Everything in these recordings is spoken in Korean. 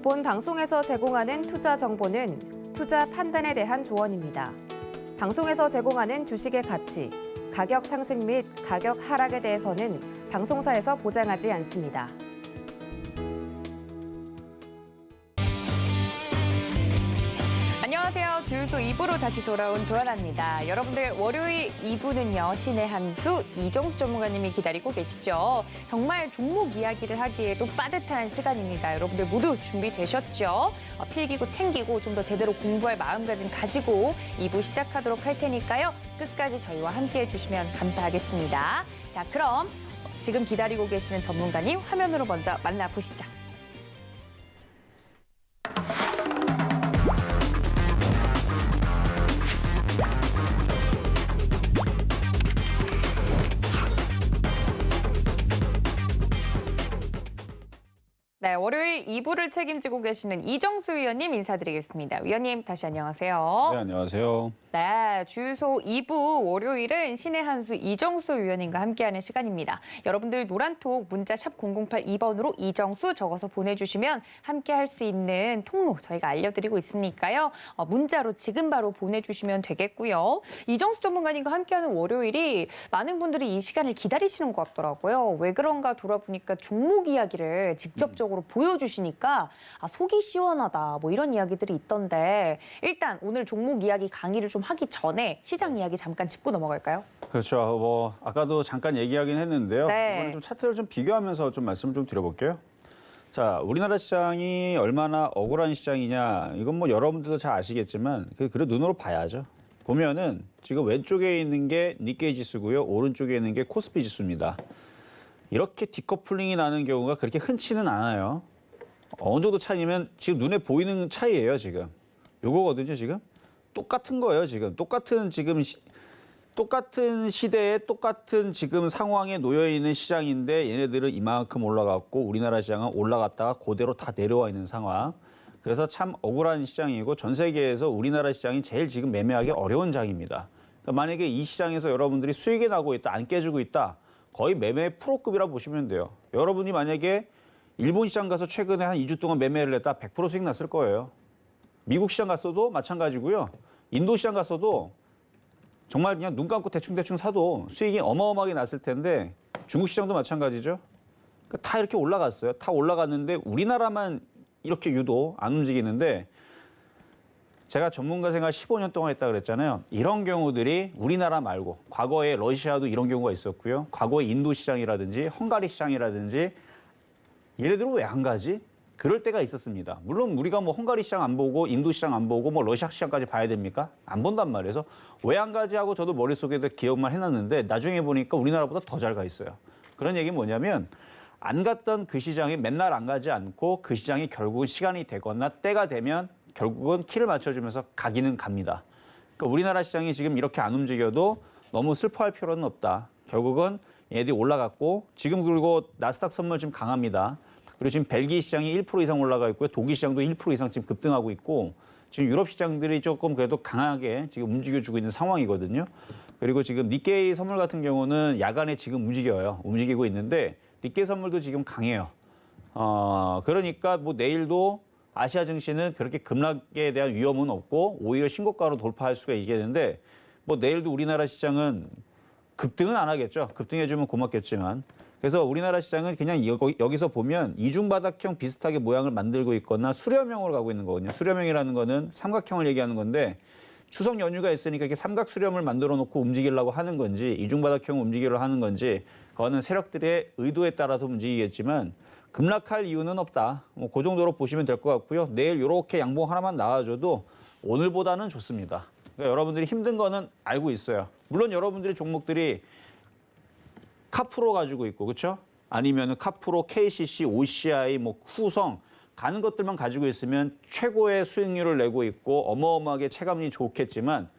본 방송에서 제공하는 투자 정보는 투자 판단에 대한 조언입니다. 방송에서 제공하는 주식의 가치, 가격 상승 및 가격 하락에 대해서는 방송사에서 보장하지 않습니다. 안녕하세요. 주유소 2부로 다시 돌아온 도연아입니다. 여러분들 월요일 2부는요. 신의 한수 이정수 전문가님이 기다리고 계시죠. 정말 종목 이야기를 하기에도 빠듯한 시간입니다. 여러분들 모두 준비되셨죠? 필기고 챙기고 좀 더 제대로 공부할 마음가짐 가지고 2부 시작하도록 할 테니까요. 끝까지 저희와 함께해 주시면 감사하겠습니다. 자, 그럼 지금 기다리고 계시는 전문가님 화면으로 먼저 만나보시죠. 네, 월요일 2부를 책임지고 계시는 이정수 위원님 인사드리겠습니다. 위원님 다시 안녕하세요. 네, 안녕하세요. 네, 주유소 2부 월요일은 신의 한수 이정수 위원님과 함께하는 시간입니다. 여러분들 노란톡 문자 샵 0082번으로 이정수 적어서 보내주시면 함께할 수 있는 통로 저희가 알려드리고 있으니까요. 문자로 지금 바로 보내주시면 되겠고요. 이정수 전문가님과 함께하는 월요일이 많은 분들이 이 시간을 기다리시는 것 같더라고요. 왜 그런가 돌아보니까 종목 이야기를 직접적으로 보여주시니까 속이 시원하다 뭐 이런 이야기들이 있던데 일단 오늘 종목 이야기 강의를 좀 하기 전에 시장 이야기 잠깐 짚고 넘어갈까요? 그렇죠. 뭐 아까도 잠깐 얘기하긴 했는데요. 네. 이번에 좀 차트를 좀 비교하면서 좀 말씀 좀 드려볼게요. 자, 우리나라 시장이 얼마나 억울한 시장이냐 이건 뭐 여러분들도 잘 아시겠지만 그래 눈으로 봐야죠. 보면은 지금 왼쪽에 있는 게 니케이 지수고요, 오른쪽에 있는 게 코스피 지수입니다. 이렇게 디커플링이 나는 경우가 그렇게 흔치는 않아요. 어느 정도 차이면 지금 눈에 보이는 차이예요, 지금. 요거거든요, 지금. 똑같은 거예요, 지금. 똑같은 시대에 똑같은 지금 상황에 놓여 있는 시장인데 얘네들은 이만큼 올라갔고 우리나라 시장은 올라갔다가 그대로 다 내려와 있는 상황. 그래서 참 억울한 시장이고 전 세계에서 우리나라 시장이 제일 지금 매매하기 어려운 장입니다. 그러니까 만약에 이 시장에서 여러분들이 수익이 나고 있다, 안 깨지고 있다. 거의 매매 프로급이라 보시면 돼요. 여러분이 만약에 일본 시장 가서 최근에 한 2주 동안 매매를 했다 100% 수익 났을 거예요. 미국 시장 갔어도 마찬가지고요. 인도 시장 갔어도 정말 그냥 눈 감고 대충 사도 수익이 어마어마하게 났을 텐데 중국 시장도 마찬가지죠. 그러니까 다 이렇게 올라갔어요. 다 올라갔는데 우리나라만 이렇게 유독 안 움직이는데 제가 전문가 생활 15년 동안 했다 그랬잖아요. 이런 경우들이 우리나라 말고 과거에 러시아도 이런 경우가 있었고요. 과거에 인도 시장이라든지 헝가리 시장이라든지 얘네들은 왜 안 가지? 그럴 때가 있었습니다. 물론 우리가 뭐 헝가리 시장 안 보고 인도 시장 안 보고 뭐 러시아 시장까지 봐야 됩니까? 안 본단 말이에요. 왜 안 가지 하고 저도 머릿속에다 기억만 해놨는데 나중에 보니까 우리나라보다 더 잘 가 있어요. 그런 얘기는 뭐냐면 안 갔던 그 시장이 맨날 안 가지 않고 그 시장이 결국은 시간이 되거나 때가 되면 결국은 키를 맞춰주면서 가기는 갑니다. 그러니까 우리나라 시장이 지금 이렇게 안 움직여도 너무 슬퍼할 필요는 없다. 결국은 얘네들이 올라갔고 지금 그리고 나스닥 선물 지금 강합니다. 그리고 지금 벨기에 시장이 1% 이상 올라가 있고요. 독일 시장도 1% 이상 지금 급등하고 있고 지금 유럽 시장들이 조금 그래도 강하게 지금 움직여주고 있는 상황이거든요. 그리고 지금 니케이 선물 같은 경우는 야간에 지금 움직이고 있는데 니케이 선물도 지금 강해요. 그러니까 뭐 내일도 아시아 증시는 그렇게 급락에 대한 위험은 없고 오히려 신고가로 돌파할 수가 있겠는데 뭐 내일도 우리나라 시장은 급등은 안 하겠죠. 급등해주면 고맙겠지만. 그래서 우리나라 시장은 그냥 여기서 보면 이중바닥형 비슷하게 모양을 만들고 있거나 수렴형으로 가고 있는 거거든요. 수렴형이라는 거는 삼각형을 얘기하는 건데 추석 연휴가 있으니까 이렇게 삼각 수렴을 만들어 놓고 움직이려고 하는 건지 이중바닥형 움직이려고 하는 건지 그거는 세력들의 의도에 따라서 움직이겠지만 급락할 이유는 없다. 뭐 그 정도로 보시면 될 것 같고요. 내일 이렇게 양봉 하나만 나와줘도 오늘보다는 좋습니다. 그러니까 여러분들이 힘든 거는 알고 있어요. 물론 여러분들의 종목들이 카프로 가지고 있고 그렇죠? 아니면은 카프로, KCC, OCI, 뭐 후성 가는 것들만 가지고 있으면 최고의 수익률을 내고 있고 어마어마하게 체감이 좋겠지만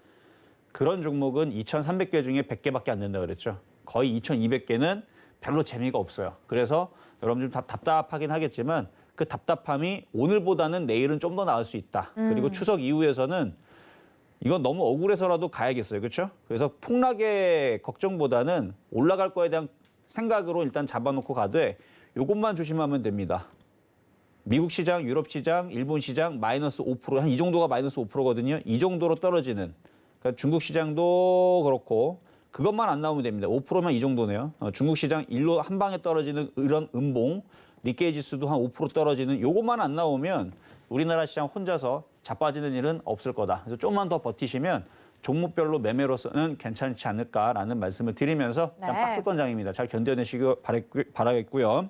그런 종목은 2,300개 중에 100개밖에 안 된다 그랬죠. 거의 2,200개는 별로 재미가 없어요. 그래서 여러분 좀 답답하긴 하겠지만 그 답답함이 오늘보다는 내일은 좀 더 나을 수 있다. 그리고 추석 이후에서는 이건 너무 억울해서라도 가야겠어요. 그렇죠? 그래서 폭락의 걱정보다는 올라갈 거에 대한 생각으로 일단 잡아놓고 가되 이것만 조심하면 됩니다. 미국 시장, 유럽 시장, 일본 시장 마이너스 5%, 한 이 정도가 마이너스 5%거든요. 이 정도로 떨어지는. 그러니까 중국 시장도 그렇고 그것만 안 나오면 됩니다. 5%면 이 정도네요. 중국 시장 일로 한 방에 떨어지는 이런 음봉, 니케이 지수도 한 5% 떨어지는 요것만 안 나오면 우리나라 시장 혼자서 자빠지는 일은 없을 거다. 그래서 좀만 더 버티시면 종목별로 매매로서는 괜찮지 않을까라는 말씀을 드리면서 일단 네. 박스권 장입니다. 잘 견뎌내시길 바라겠고요.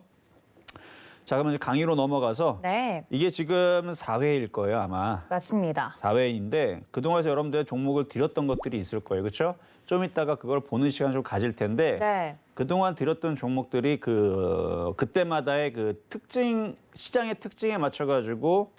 자, 그러면 이제 강의로 넘어가서 네, 이게 지금 4회일 거예요, 아마. 맞습니다. 4회인데 그동안에서 여러분들 종목을 드렸던 것들이 있을 거예요. 그렇죠? 좀 이따가 그걸 보는 시간 좀 가질 텐데 네, 그동안 드렸던 종목들이 그때마다의 그 특징, 시장의 특징에 맞춰 가지고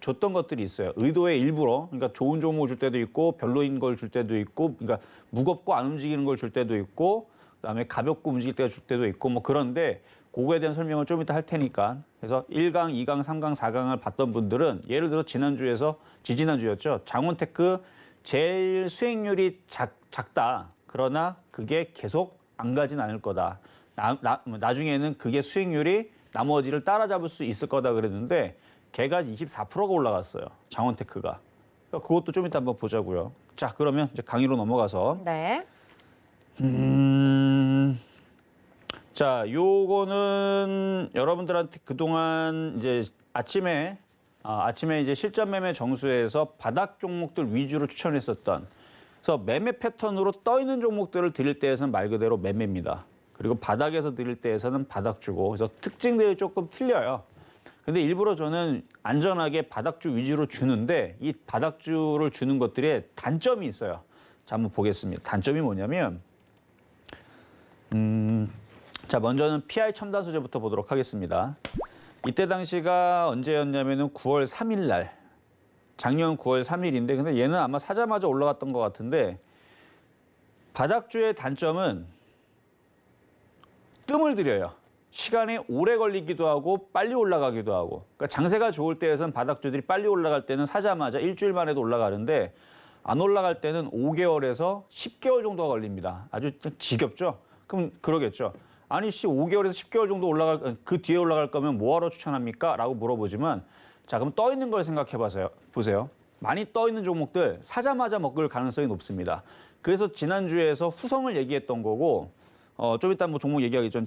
줬던 것들이 있어요. 의도의 일부러. 그러니까 좋은 종목을 줄 때도 있고 별로인 걸 줄 때도 있고 그러니까 무겁고 안 움직이는 걸 줄 때도 있고 그다음에 가볍고 움직일 때가 줄 때도 있고 뭐 그런데 그거에 대한 설명을 좀 이따 할 테니까. 그래서 1강, 2강, 3강, 4강을 봤던 분들은 예를 들어 지난주에서 지지난주였죠. 장원테크 제일 수익률이 작다. 그러나 그게 계속 안 가진 않을 거다. 나중에는 그게 수익률이 나머지를 따라잡을 수 있을 거다 그랬는데 걔가 24%가 올라갔어요. 장원테크가. 그러니까 그것도 좀 이따 한번 보자고요. 자, 그러면 이제 강의로 넘어가서 네, 자, 요거는 여러분들한테 그동안 이제 아침에 이제 실전 매매 정수에서 바닥 종목들 위주로 추천했었던 그래서 매매 패턴으로 떠 있는 종목들을 드릴 때에서는 말 그대로 매매입니다. 그리고 바닥에서 드릴 때에서는 바닥주고 그래서 특징들이 조금 틀려요. 근데 일부러 저는 안전하게 바닥주 위주로 주는데 이 바닥주를 주는 것들의 단점이 있어요. 자, 한번 보겠습니다. 단점이 뭐냐면 자, 먼저는 PI 첨단 소재부터 보도록 하겠습니다. 이때 당시가 언제였냐면은 9월 3일 날. 작년 9월 3일인데 근데 얘는 아마 사자마자 올라갔던 것 같은데 바닥주의 단점은 뜸을 들여요. 시간이 오래 걸리기도 하고 빨리 올라가기도 하고. 그러니까 장세가 좋을 때에선 바닥주들이 빨리 올라갈 때는 사자마자 일주일 만에도 올라가는데 안 올라갈 때는 5개월에서 10개월 정도가 걸립니다. 아주 지겹죠? 그럼 그러겠죠. 아니 5개월에서 10개월 정도 그 뒤에 올라갈 거면 뭐하러 추천합니까? 라고 물어보지만 자, 그럼 떠 있는 걸 생각해 보세요. 많이 떠 있는 종목들 사자마자 먹을 가능성이 높습니다. 그래서 지난주에서 후성을 얘기했던 거고 좀 이따 뭐 종목 얘기하기 전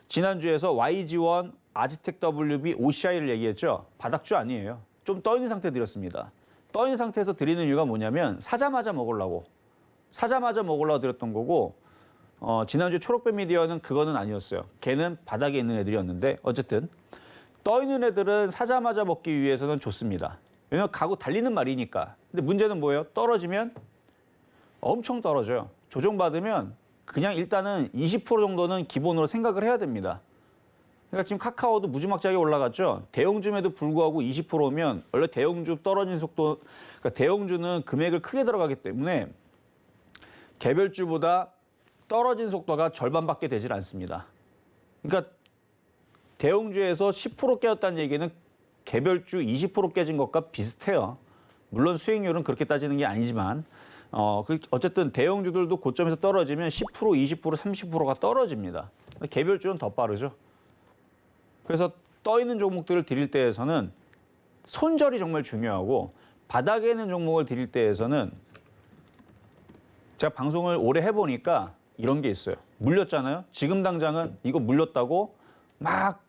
지난주에서 YG1, 아지텍 WB, OCI를 얘기했죠. 바닥주 아니에요. 좀 떠 있는 상태 드렸습니다. 떠 있는 상태에서 드리는 이유가 뭐냐면 사자마자 먹으려고 드렸던 거고 지난주 초록배 미디어는 그거는 아니었어요. 걔는 바닥에 있는 애들이었는데 어쨌든 떠 있는 애들은 사자마자 먹기 위해서는 좋습니다. 왜냐면 가고 달리는 말이니까. 근데 문제는 뭐예요? 떨어지면 엄청 떨어져요. 조정받으면 그냥 일단은 20% 정도는 기본으로 생각을 해야 됩니다. 그러니까 지금 카카오도 무지막지하게 올라갔죠. 대형주에도 불구하고 20%면 원래 대형주 떨어진 속도, 그러니까 대형주는 금액을 크게 들어가기 때문에 개별주보다 떨어진 속도가 절반밖에 되질 않습니다. 그러니까 대형주에서 10% 깨졌다는 얘기는 개별주 20% 깨진 것과 비슷해요. 물론 수익률은 그렇게 따지는 게 아니지만 어쨌든 대형주들도 고점에서 떨어지면 10%, 20%, 30%가 떨어집니다. 개별주는 더 빠르죠. 그래서 떠 있는 종목들을 드릴 때에서는 손절이 정말 중요하고 바닥에 있는 종목을 드릴 때에서는 제가 방송을 오래 해보니까 이런 게 있어요. 물렸잖아요. 지금 당장은 이거 물렸다고 막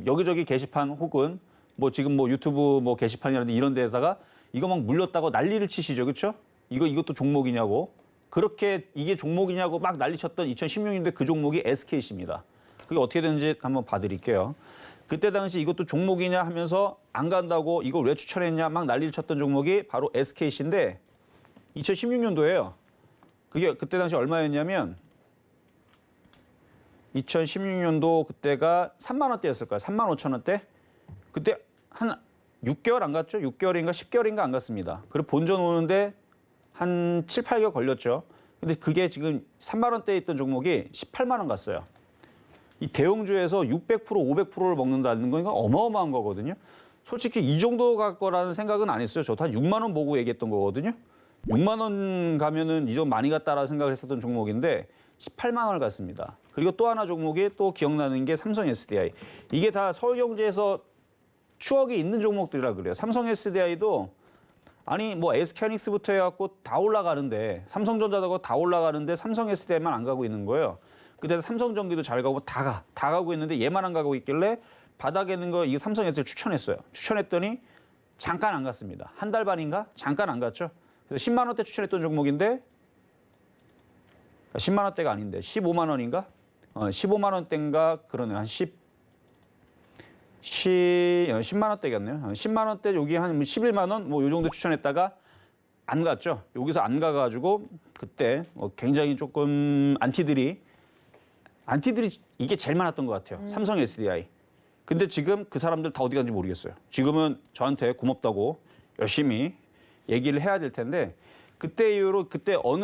여기저기 게시판 혹은 뭐 지금 뭐 유튜브 뭐 게시판이라든지 이런 데다가 이거 막 물렸다고 난리를 치시죠. 그렇죠? 이것도 종목이냐고. 그렇게 이게 종목이냐고 막 난리쳤던 2016년대 그 종목이 SKC입니다. 그게 어떻게 되는지 한번 봐드릴게요. 그때 당시 이것도 종목이냐 하면서 안 간다고 이걸 왜 추천했냐 막 난리를 쳤던 종목이 바로 SKC인데 2016년도예요. 그게 그때 당시 얼마였냐면 2016년도 그때가 3만 원대였을 거예요. 3만 5천 원대. 그때 한 6개월 안 갔죠? 6개월인가 10개월인가 안 갔습니다. 그리고 본전 오는데 한 7, 8개월 걸렸죠. 근데 그게 지금 3만 원대에 있던 종목이 18만 원 갔어요. 이 대형주에서 600%, 500%를 먹는다는 건 이건 어마어마한 거거든요. 솔직히 이 정도 갈 거라는 생각은 안 했어요. 저도 한 6만 원 보고 얘기했던 거거든요. 6만 원 가면은 이 정도 많이 갔다라는 생각을 했었던 종목인데 18만 원을 갔습니다. 그리고 또 하나 종목이 또 기억나는 게 삼성 SDI. 이게 다 서울경제에서 추억이 있는 종목들이라 그래요. 삼성 SDI도 아니 뭐 SK하이닉스부터 해갖고 다 올라가는데 삼성전자도 다 올라가는데 삼성 SDI만 안 가고 있는 거예요. 그때 삼성전기도 잘 가고 다 가고 있는데 얘만 안 가고 있길래 바닥에 있는 거 이게 삼성 SDI 추천했어요. 추천했더니 잠깐 안 갔습니다. 한 달 반인가? 잠깐 안 갔죠. 그래서 10만 원대 추천했던 종목인데 10만 원대가 아닌데 15만 원인가? 15만 원대인가 그러네요. 한 10만 원대겠네요. 10만 원대 여기 한 11만 원 뭐 요 정도 추천했다가 안 갔죠. 여기서 안 가가지고 그때 굉장히 조금 안티들이 이게 제일 많았던 것 같아요. 삼성 SDI. 근데 지금 그 사람들 다 어디 간지 모르겠어요. 지금은 저한테 고맙다고 열심히 얘기를 해야 될 텐데 그때 이후로 그때 어느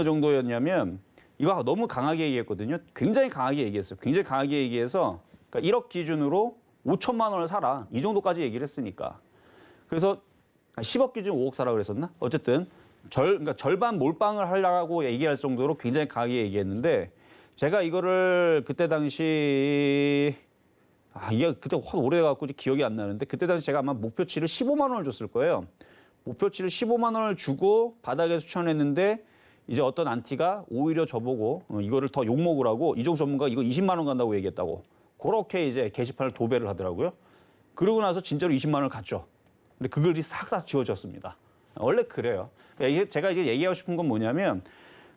정도였냐면 이거 너무 강하게 얘기했거든요. 굉장히 강하게 얘기했어요. 굉장히 강하게 얘기해서 그러니까 1억 기준으로 5천만 원을 사라. 이 정도까지 얘기를 했으니까. 그래서 10억 기준 5억 사라 그랬었나? 어쨌든 그러니까 절반 몰빵을 하려고 얘기할 정도로 굉장히 강하게 얘기했는데 제가 이거를 그때 당시 이게 그때 확 오래돼갖고 기억이 안 나는데 그때 당시 제가 아마 목표치를 15만 원을 줬을 거예요. 목표치를 15만 원을 주고 바닥에서 추천했는데 이제 어떤 안티가 오히려 저보고 이거를 더 욕먹으라고 이종수 전문가 이거 20만 원 간다고 얘기했다고 그렇게 이제 게시판을 도배를 하더라고요. 그러고 나서 진짜로 20만 원을 갔죠. 근데 그 글이 싹 다 지워졌습니다. 원래 그래요. 제가 이제 얘기하고 싶은 건 뭐냐면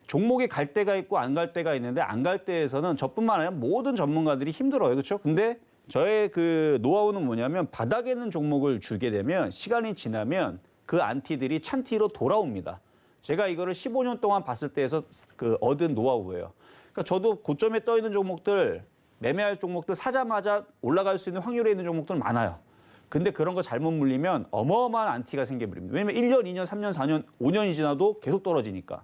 종목이 갈 때가 있고 안 갈 때가 있는데 안 갈 때에서는 저뿐만 아니라 모든 전문가들이 힘들어요. 그렇죠? 근데 저의 그 노하우는 뭐냐면 바닥에 있는 종목을 주게 되면 시간이 지나면 그 안티들이 찬티로 돌아옵니다. 제가 이거를 15년 동안 봤을 때에서 그 얻은 노하우예요. 그러니까 저도 고점에 떠 있는 종목들, 매매할 종목들 사자마자 올라갈 수 있는 확률에 있는 종목들 많아요. 근데 그런 거 잘못 물리면 어마어마한 안티가 생겨버립니다. 왜냐면 1년, 2년, 3년, 4년, 5년이 지나도 계속 떨어지니까.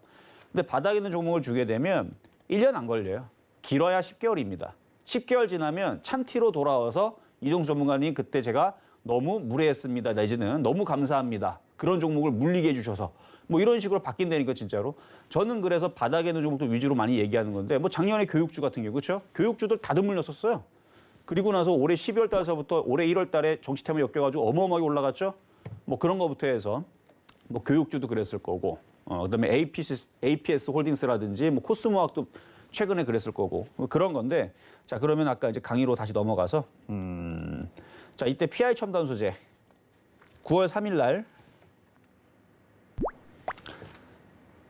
근데 바닥에 있는 종목을 주게 되면 1년 안 걸려요. 길어야 10개월입니다. 10개월 지나면 찬티로 돌아와서 이종수 전문가님 그때 제가 너무 무례했습니다. 내지는 너무 감사합니다. 그런 종목을 물리게 해주셔서 뭐 이런 식으로 바뀐다니까 진짜로. 저는 그래서 바닥에 있는 종목도 위주로 많이 얘기하는 건데 뭐 작년에 교육주 같은 경우 그렇죠? 교육주들 다들 물렸었어요. 그리고 나서 올해 12월 달서부터 올해 1월 달에 정시태만 엮여가지고 어마어마하게 올라갔죠. 뭐 그런 거부터 해서 뭐 교육주도 그랬을 거고 그다음에 APS 홀딩스라든지 뭐 코스모학도 최근에 그랬을 거고 뭐 그런 건데 자 그러면 아까 이제 강의로 다시 넘어가서 자 이때 PI 첨단 소재 9월 3일 날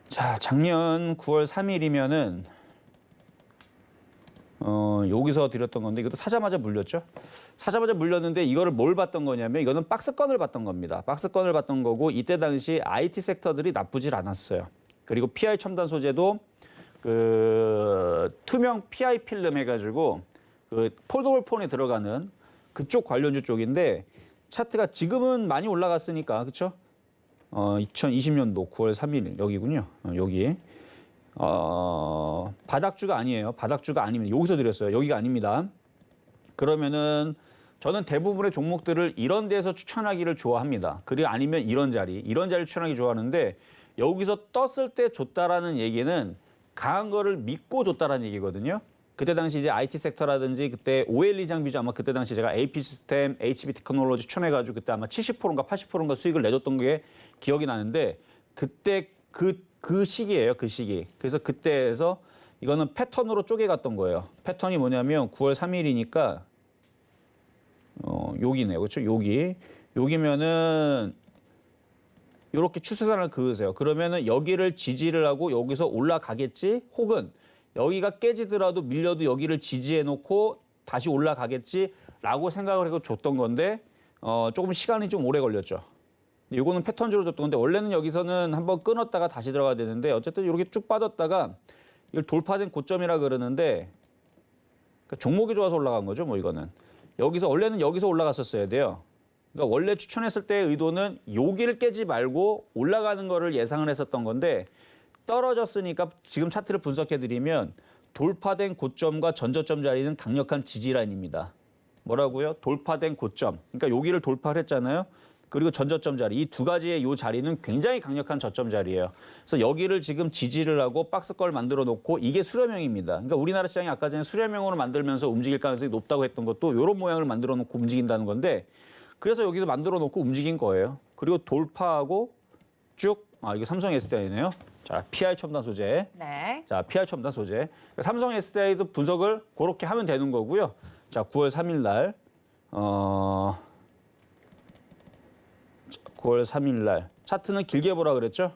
자 작년 9월 3일이면은 여기서 드렸던 건데 이것도 사자마자 물렸죠. 사자마자 물렸는데 이거를 뭘 봤던 거냐면 이거는 박스권을 봤던 겁니다. 박스권을 봤던 거고 이때 당시 IT 섹터들이 나쁘질 않았어요. 그리고 PI 첨단 소재도 그 투명 PI 필름 해가지고 그 폴더블 폰에 들어가는 그쪽 관련주 쪽인데 차트가 지금은 많이 올라갔으니까 그렇죠? 2020년도 9월 3일 여기군요. 여기. 바닥주가 아니에요. 바닥주가 아닙니다. 여기서 드렸어요. 여기가 아닙니다. 그러면은 저는 대부분의 종목들을 이런 데서 추천하기를 좋아합니다. 그리고 아니면 이런 자리를 추천하기 좋아하는데 여기서 떴을 때 줬다라는 얘기는 강한 거를 믿고 줬다라는 얘기거든요. 그때 당시 이제 IT 섹터라든지 그때 OLED 장비주 아마 그때 당시 제가 AP 시스템, HB 테크놀로지 추천해가지고 그때 아마 70%인가 80%인가 수익을 내줬던 게 기억이 나는데 그때 그 시기예요, 그 시기. 그래서 그때에서 이거는 패턴으로 쪼개갔던 거예요. 패턴이 뭐냐면 9월 3일이니까 여기네요, 그렇죠? 여기면은 이렇게 추세선을 그으세요. 그러면은 여기를 지지를 하고 여기서 올라가겠지, 혹은 여기가 깨지더라도 밀려도 여기를 지지해놓고 다시 올라가겠지라고 생각을 해서 줬던 건데 조금 시간이 좀 오래 걸렸죠. 이거는 패턴주로 줬던 건데 원래는 여기서는 한번 끊었다가 다시 들어가야 되는데 어쨌든 이렇게 쭉 빠졌다가 이걸 돌파된 고점이라 그러는데 그러니까 종목이 좋아서 올라간 거죠. 뭐 이거는 원래는 여기서 올라갔었어야 돼요. 그러니까 원래 추천했을 때의 의도는 여기를 깨지 말고 올라가는 거를 예상을 했었던 건데 떨어졌으니까 지금 차트를 분석해드리면 돌파된 고점과 전저점 자리는 강력한 지지라인입니다. 뭐라고요? 돌파된 고점. 그러니까 여기를 돌파를 했잖아요. 그리고 전저점 자리, 이 두 가지의 이 자리는 굉장히 강력한 저점 자리예요. 그래서 여기를 지금 지지를 하고 박스권을 만들어 놓고 이게 수렴형입니다. 그러니까 우리나라 시장이 아까 전에 수렴형으로 만들면서 움직일 가능성이 높다고 했던 것도 이런 모양을 만들어 놓고 움직인다는 건데 그래서 여기서 만들어 놓고 움직인 거예요. 그리고 돌파하고 쭉, 이게 삼성 SDI네요. 자, PI 첨단 소재. 네. 자, PI 첨단 소재. 삼성 SDI도 분석을 그렇게 하면 되는 거고요. 자, 9월 3일 날, 9월 3일 날 차트는 길게 보라 그랬죠?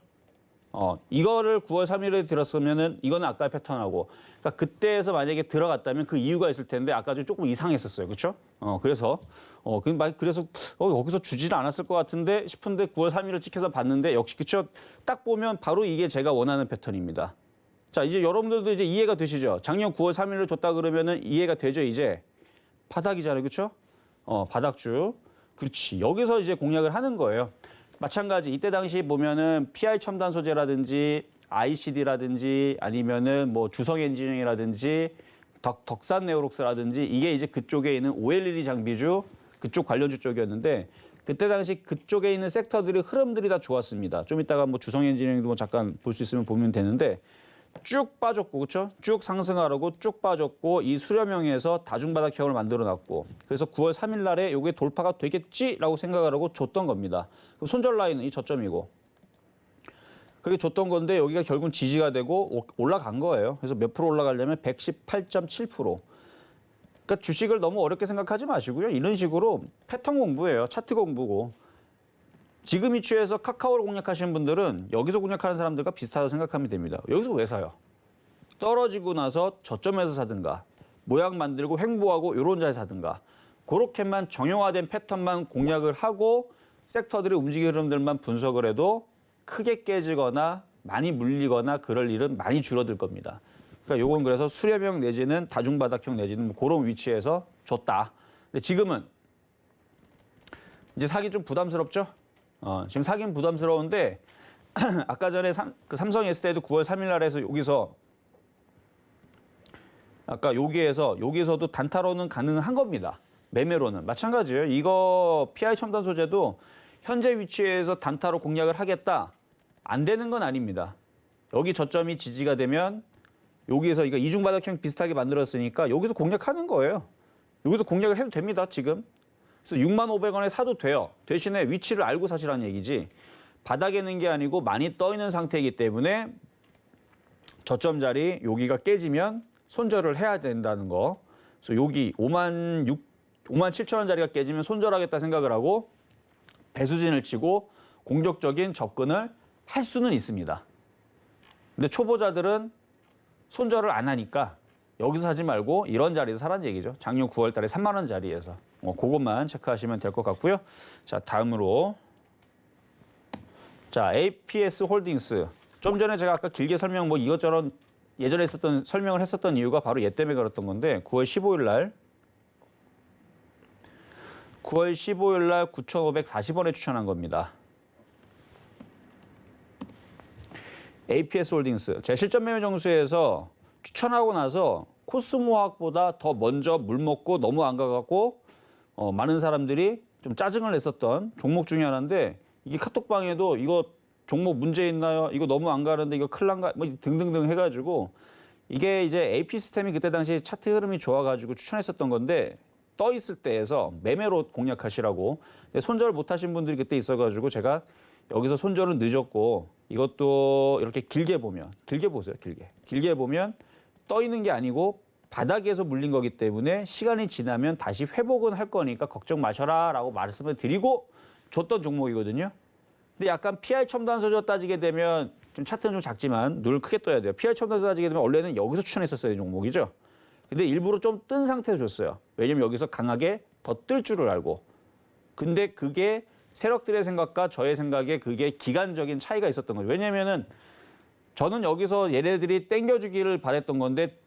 이거를 9월 3일에 들었으면은 이거는 아까 패턴하고, 그러니까 그때에서 만약에 들어갔다면 그 이유가 있을 텐데 아까 좀 조금 이상했었어요, 그렇죠? 그래서 여기서 주지를 않았을 것 같은데 싶은데 9월 3일을 찍혀서 봤는데 역시 그렇죠? 딱 보면 바로 이게 제가 원하는 패턴입니다. 자, 이제 여러분들도 이제 이해가 되시죠? 작년 9월 3일을 줬다 그러면은 이해가 되죠, 이제 바닥이잖아요, 그렇죠? 바닥주, 그렇지. 여기서 이제 공략을 하는 거예요. 마찬가지 이때 당시 보면은 PI 첨단 소재라든지 ICD라든지 아니면은 뭐 주성 엔지니어링이라든지 덕산 네오록스라든지 이게 이제 그쪽에 있는 OLED 장비주 그쪽 관련주 쪽이었는데 그때 당시 그쪽에 있는 섹터들이 흐름들이 다 좋았습니다. 좀 이따가 뭐 주성 엔지니어링도 뭐 잠깐 볼 수 있으면 보면 되는데 쭉 빠졌고 그렇죠? 쭉 상승하려고 쭉 빠졌고 이 수렴형에서 다중바닥형을 만들어 놨고 그래서 9월 3일 날에 이게 돌파가 되겠지라고 생각하려고 줬던 겁니다. 그럼 손절 라인은 이 저점이고 그게 줬던 건데 여기가 결국은 지지가 되고 올라간 거예요. 그래서 몇 프로 올라가려면 118.7%. 그러니까 주식을 너무 어렵게 생각하지 마시고요. 이런 식으로 패턴 공부예요. 차트 공부고. 지금 이 취에서 카카오를 공략하시는 분들은 여기서 공략하는 사람들과 비슷하다고 생각하면 됩니다. 여기서 왜 사요? 떨어지고 나서 저점에서 사든가 모양 만들고 횡보하고 이런 자리에 사든가 그렇게만 정형화된 패턴만 공략을 하고 섹터들의 움직이는 흐름들만 분석을 해도 크게 깨지거나 많이 물리거나 그럴 일은 많이 줄어들 겁니다. 그러니까 요건 그래서 수렴형 내지는 다중바닥형 내지는 뭐 그런 위치에서 줬다. 근데 지금은 이제 사기 좀 부담스럽죠? 지금 사긴 부담스러운데 아까 전에 삼성 S대도 9월 3일 날에서 여기서 아까 여기에서도 단타로는 가능한 겁니다. 매매로는 마찬가지예요. 이거 PI 첨단 소재도 현재 위치에서 단타로 공략을 하겠다. 안 되는 건 아닙니다. 여기 저점이 지지가 되면 여기에서 이거 이중바닥형 비슷하게 만들었으니까 여기서 공략하는 거예요. 여기서 공략을 해도 됩니다. 지금. 그래서 65,500원에 사도 돼요. 대신에 위치를 알고 사시라는 얘기지. 바닥에 있는 게 아니고 많이 떠 있는 상태이기 때문에 저점 자리 여기가 깨지면 손절을 해야 된다는 거. 그래서 여기 57,000원 자리가 깨지면 손절하겠다 생각을 하고 배수진을 치고 공격적인 접근을 할 수는 있습니다. 근데 초보자들은 손절을 안 하니까 여기서 사지 말고 이런 자리에서 사라는 얘기죠. 작년 9월 달에 3만 원 자리에서. 그것만 체크하시면 될 것 같고요. 자, 다음으로 자, APS 홀딩스. 좀 전에 제가 아까 길게 설명 뭐 이것저것 예전에 설명을 했었던 이유가 바로 얘 때문에 그랬던 건데 9월 15일 날 9,540원에 추천한 겁니다. APS 홀딩스. 제 실전 매매 정수에서 추천하고 나서 코스모학보다 더 먼저 물 먹고 너무 안 가갖고 많은 사람들이 좀 짜증을 냈었던 종목 중에 하나인데 이게 카톡방에도 이거 종목 문제 있나요? 이거 너무 안 가는데 이거 큰일 난가? 뭐 등등등 해가지고 이게 이제 AP 시스템이 그때 당시 차트 흐름이 좋아가지고 추천했었던 건데 떠 있을 때에서 매매로 공략하시라고. 근데 손절 못 하신 분들이 그때 있어가지고 제가 여기서 손절은 늦었고 이것도 이렇게 길게 보면 길게 보세요. 길게 보면 떠 있는 게 아니고 바닥에서 물린 거기 때문에 시간이 지나면 다시 회복은 할 거니까 걱정 마셔라라고 말씀을 드리고 줬던 종목이거든요. 근데 약간 PI 첨단 소재 따지게 되면 좀 차트는 좀 작지만 눈을 크게 떠야 돼요. PI 첨단 소재 따지게 되면 원래는 여기서 추천했었어야 되는 종목이죠. 근데 일부러 좀 뜬 상태에서 줬어요. 왜냐면 여기서 강하게 더 뜰 줄을 알고. 근데 그게 세력들의 생각과 저의 생각에 그게 기간적인 차이가 있었던 거예요. 왜냐면은 저는 여기서 얘네들이 땡겨주기를 바랬던 건데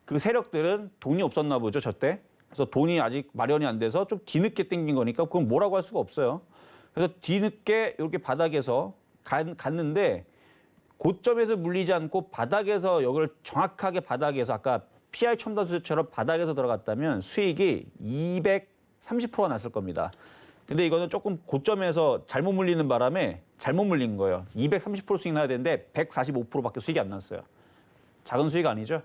그 세력들은 돈이 없었나 보죠, 저 때. 그래서 돈이 아직 마련이 안 돼서 좀 뒤늦게 땡긴 거니까 그건 뭐라고 할 수가 없어요. 그래서 뒤늦게 이렇게 바닥에서 갔는데 고점에서 물리지 않고 바닥에서 여기를 정확하게 바닥에서 아까 PI 첨단 소재처럼 바닥에서 들어갔다면 수익이 230%가 났을 겁니다. 근데 이거는 조금 고점에서 잘못 물리는 바람에 잘못 물린 거예요. 230% 수익 나야 되는데 145%밖에 수익이 안 났어요. 작은 수익 아니죠?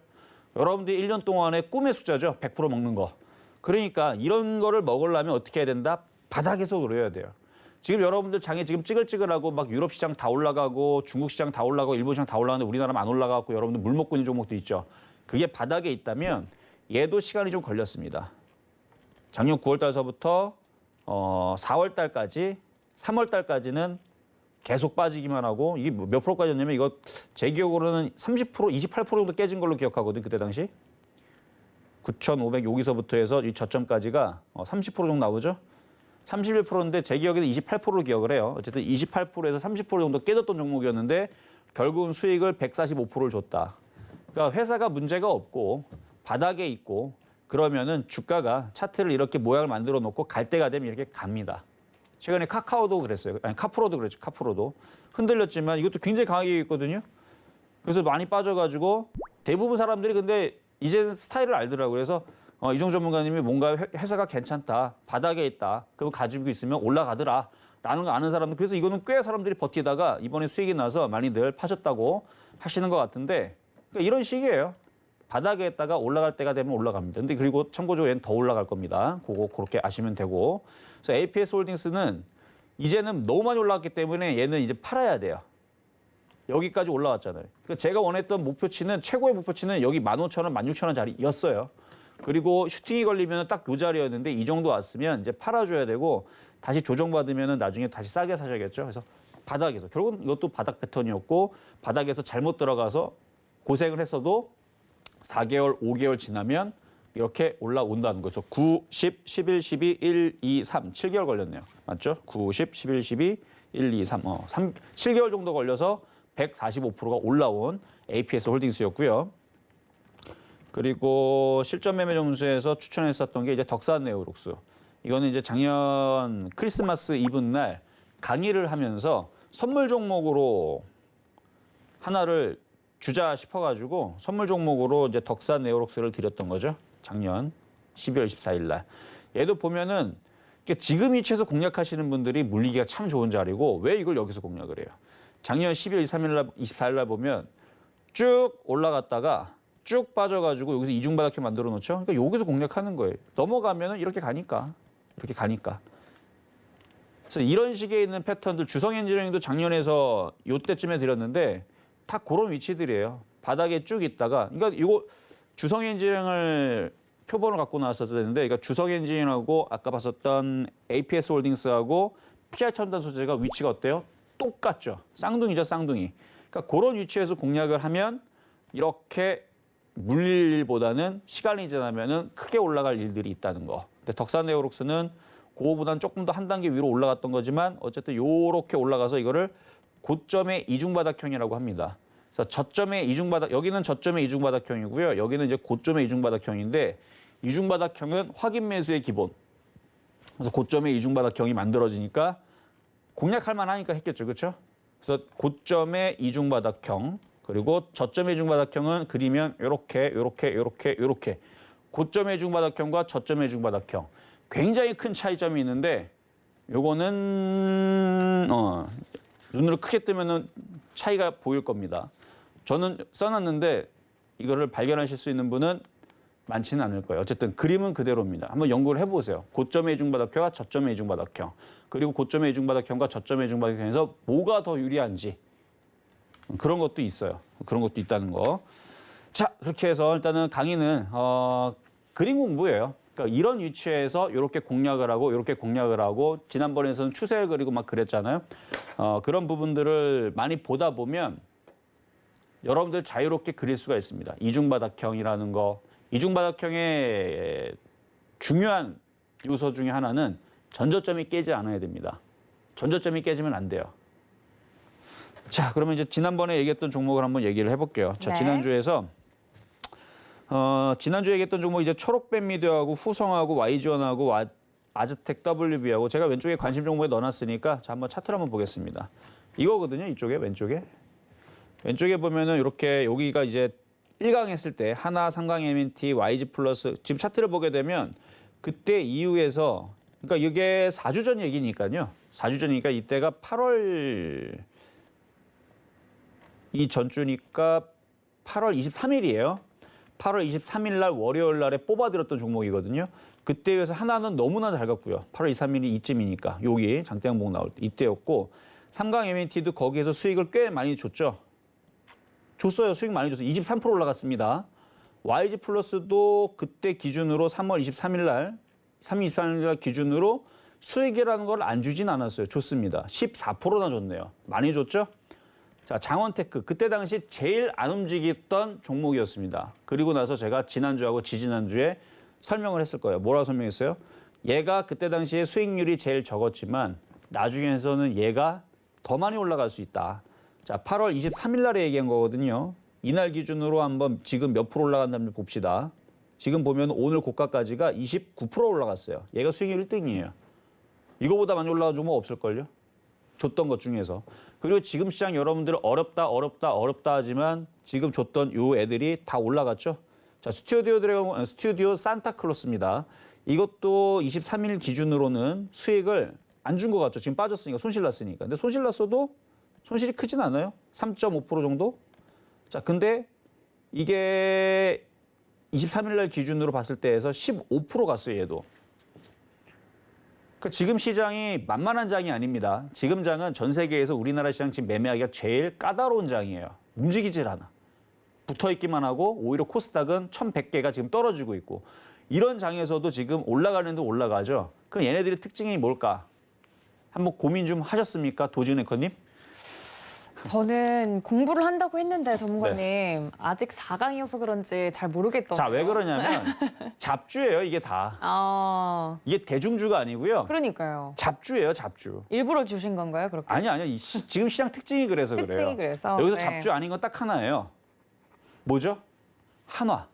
여러분들이 1년 동안의 꿈의 숫자죠. 100% 먹는 거. 그러니까 이런 거를 먹으려면 어떻게 해야 된다? 바닥에서 노려야 돼요. 지금 여러분들 장에 지금 찌글찌글하고 막 유럽 시장 다 올라가고 중국 시장 다 올라가고 일본 시장 다 올라가는데 우리나라만 안 올라가고 여러분들 물 먹고 있는 종목도 있죠. 그게 바닥에 있다면 얘도 시간이 좀 걸렸습니다. 작년 9월 달서부터 4월 달까지 3월 달까지는 계속 빠지기만 하고 이게 몇 프로까지였냐면 이거 제 기억으로는 30%, 28% 정도 깨진 걸로 기억하거든. 그때 당시. 9,500 여기서부터 해서 이 저점까지가 30% 정도 나오죠. 31%인데 제 기억에는 28%로 기억을 해요. 어쨌든 28%에서 30% 정도 깨졌던 종목이었는데 결국은 수익을 145%를 줬다. 그러니까 회사가 문제가 없고 바닥에 있고 그러면은 주가가 차트를 이렇게 모양을 만들어 놓고 갈 때가 되면 이렇게 갑니다. 최근에 카카오도 그랬어요. 아니 카프로도 그랬죠. 카프로도 흔들렸지만 이것도 굉장히 강하게 있거든요. 그래서 많이 빠져가지고 대부분 사람들이 근데 이제는 스타일을 알더라고요. 그래서 이종 전문가님이 뭔가 회사가 괜찮다, 바닥에 있다, 그거 가지고 있으면 올라가더라 라는 거 아는 사람들. 그래서 이거는 꽤 사람들이 버티다가 이번에 수익이 나서 많이들 파셨다고 하시는 것 같은데 그러니까 이런 식이에요. 바닥에 있다가 올라갈 때가 되면 올라갑니다. 근데 그리고 참고적으로 얘는 더 올라갈 겁니다. 그거 그렇게 아시면 되고. 그래서 APS 홀딩스는 이제는 너무 많이 올라갔기 때문에 얘는 이제 팔아야 돼요. 여기까지 올라왔잖아요. 그러니까 제가 원했던 목표치는 최고의 목표치는 여기 15,000원, 16,000원짜리였어요. 그리고 슈팅이 걸리면 딱 요 자리였는데 이 정도 왔으면 이제 팔아줘야 되고 다시 조정받으면 나중에 다시 싸게 사셔야겠죠. 그래서 바닥에서 결국은 이것도 바닥 패턴이었고 바닥에서 잘못 들어가서 고생을 했어도 4개월, 5개월 지나면 이렇게 올라온다는 거죠. 9, 10, 11, 12, 1, 2, 3. 7개월 걸렸네요. 맞죠? 9, 10, 11, 12, 1, 2, 3. 7개월 정도 걸려서 145%가 올라온 APS 홀딩스였고요. 그리고 실전 매매 점수에서 추천했었던 게 이제 덕산 네오룩스. 이거는 이제 작년 크리스마스 이브 날 강의를 하면서 선물 종목으로 하나를 주자 싶어가지고 선물 종목으로 이제 덕산 네오룩스를 드렸던 거죠. 작년 12월 24일 날. 얘도 보면은 지금 위치에서 공략하시는 분들이 물리기가 참 좋은 자리고 왜 이걸 여기서 공략을 해요? 작년 12월 24일 날 보면 쭉 올라갔다가 쭉 빠져가지고 여기서 이중바닥형 만들어 놓죠. 그러니까 여기서 공략하는 거예요. 넘어가면은 이렇게 가니까. 그래서 이런 식의 있는 패턴들 주성 엔지니어링도 작년에서 요때쯤에 드렸는데 다 그런 위치들이에요. 바닥에 쭉 있다가 그러니까 이거 주성 엔지니어링을 표본을 갖고 나왔었어야 되는데 그러니까 주성 엔지니어링하고 아까 봤었던 APS 홀딩스하고 PR 첨단 소재가 위치가 어때요? 똑같죠. 쌍둥이죠, 쌍둥이. 그러니까 그런 위치에서 공략을 하면 이렇게 물릴 일보다는 시간이 지나면은 크게 올라갈 일들이 있다는 거. 근데 덕산 네오룩스는 그거보다는 조금 더 한 단계 위로 올라갔던 거지만 어쨌든 요렇게 올라가서 이거를 고점의 이중바닥형이라고 합니다. 그래서 저점의 이중바닥, 여기는 저점의 이중바닥형이고요. 여기는 이제 고점의 이중바닥형인데 이중바닥형은 확인 매수의 기본. 그래서 고점의 이중바닥형이 만들어지니까 공략할 만하니까 했겠죠. 그렇죠? 그래서 고점의 이중바닥형 그리고 저점의 이중바닥형은 그리면 요렇게 고점의 이중바닥형과 저점의 이중바닥형 굉장히 큰 차이점이 있는데 요거는 눈으로 크게 뜨면은 차이가 보일 겁니다. 저는 써놨는데 이거를 발견하실 수 있는 분은 많지는 않을 거예요. 어쨌든 그림은 그대로입니다. 한번 연구를 해보세요. 고점의 이중바닥형과 저점의 이중바닥형 그리고 고점의 이중바닥형과 저점의 이중바닥형에서 뭐가 더 유리한지 그런 것도 있어요. 그런 것도 있다는 거. 자, 그렇게 해서 일단은 강의는 그림 공부예요. 그러니까 이런 위치에서 이렇게 공략을 하고 이렇게 공략을 하고 지난번에서는 추세를 그리고 막 그랬잖아요. 그런 부분들을 많이 보다 보면 여러분들 자유롭게 그릴 수가 있습니다. 이중바닥형이라는 거. 이중바닥형의 중요한 요소 중에 하나는 전저점이 깨지 않아야 됩니다. 전저점이 깨지면 안 돼요. 자, 그러면 이제 지난번에 얘기했던 종목을 한번 얘기를 해볼게요. 자, 네. 지난주에 얘기했던 종목 이제 초록뱀 미디어하고 후성하고 YG원하고 아즈텍 WB하고 제가 왼쪽에 관심 종목에 넣어놨으니까 자, 한번 차트를 한번 보겠습니다. 이거거든요. 이쪽에 왼쪽에 보면은 이렇게 여기가 이제 1강 했을 때 하나, 삼강 MNT, YG 플러스 지금 차트를 보게 되면 그때 이후에서 그러니까 이게 4주 전 얘기니까요. 4주 전이니까 이때가 8월 이 전주니까 8월 23일이에요. 8월 23일 날 월요일 날에 뽑아들었던 종목이거든요. 그때에 비해서 하나는 너무나 잘 갔고요. 8월 2, 3일이 이쯤이니까 여기 장대양봉 나올 때 이때였고 삼강 MNT도 거기에서 수익을 꽤 많이 줬죠. 줬어요. 수익 많이 줬어요. 23% 올라갔습니다. YG 플러스도 그때 기준으로 3월 23일 날, 3월 23일 날 기준으로 수익이라는 걸 안 주진 않았어요. 줬습니다. 14%나 줬네요. 많이 줬죠? 자, 장원테크. 그때 당시 제일 안 움직였던 종목이었습니다. 그리고 나서 제가 지난주하고 지지난주에 설명을 했을 거예요. 뭐라고 설명했어요? 얘가 그때 당시에 수익률이 제일 적었지만 나중에서는 얘가 더 많이 올라갈 수 있다. 자, 8월 23일 날에 얘기한 거거든요. 이날 기준으로 한번 지금 몇 프로 올라간다면 봅시다. 지금 보면 오늘 고가까지가 29% 올라갔어요. 얘가 수익률 1등이에요. 이거보다 많이 올라간 종목 없을걸요? 줬던 것 중에서. 그리고 지금 시장 여러분들 어렵다 하지만 지금 줬던 요 애들이 다 올라갔죠? 자, 스튜디오 산타클로스입니다. 이것도 23일 기준으로는 수익을 안 준 것 같죠? 지금 빠졌으니까, 손실 났으니까. 근데 손실 났어도 손실이 크진 않아요. 3.5% 정도? 자, 근데 이게 23일 날 기준으로 봤을 때에서 15% 갔어요, 얘도. 그러니까 지금 시장이 만만한 장이 아닙니다. 지금 장은 전 세계에서 우리나라 시장 지금 매매하기가 제일 까다로운 장이에요. 움직이질 않아. 붙어있기만 하고 오히려 코스닥은 1,100개가 지금 떨어지고 있고 이런 장에서도 지금 올라가는 데 올라가죠. 그럼 얘네들의 특징이 뭘까? 한번 고민 좀 하셨습니까? 도지은 앵커님? 저는 공부를 한다고 했는데 전문가님 아직 4강이어서 그런지 잘 모르겠더라고요. 자, 왜 그러냐면 잡주예요, 이게 다. 아, 이게 대중주가 아니고요. 그러니까요. 잡주예요, 잡주. 일부러 주신 건가요, 그렇게? 아니. 지금 시장 특징이 그래서 그래요. 특징이 그래서. 여기서 네. 잡주 아닌 건 딱 하나예요. 뭐죠? 한화.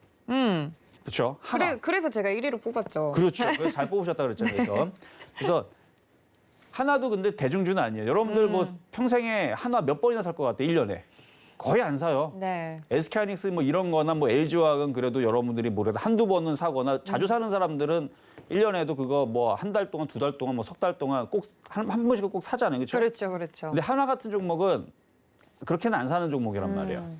그렇죠? 한화. 그래서 제가 1위로 뽑았죠. 그렇죠. 그래서 잘 뽑으셨다 그랬잖아요. 그래서 하나도 근데 대중주는 아니에요. 여러분들 뭐 평생에 한화 몇 번이나 살 것 같아요? 1년에. 거의 안 사요. 네. SK하이닉스 뭐 이런 거나 뭐 LG화학은 그래도 여러분들이 뭐래도 한두 번은 사거나 자주 사는 사람들은 1년에도 그거 뭐 한 달 동안, 두 달 동안, 뭐 석 달 동안 꼭 한 번씩은 꼭 사잖아요. 그렇죠? 그렇죠. 근데 한화 같은 종목은 그렇게는 안 사는 종목이란 말이에요.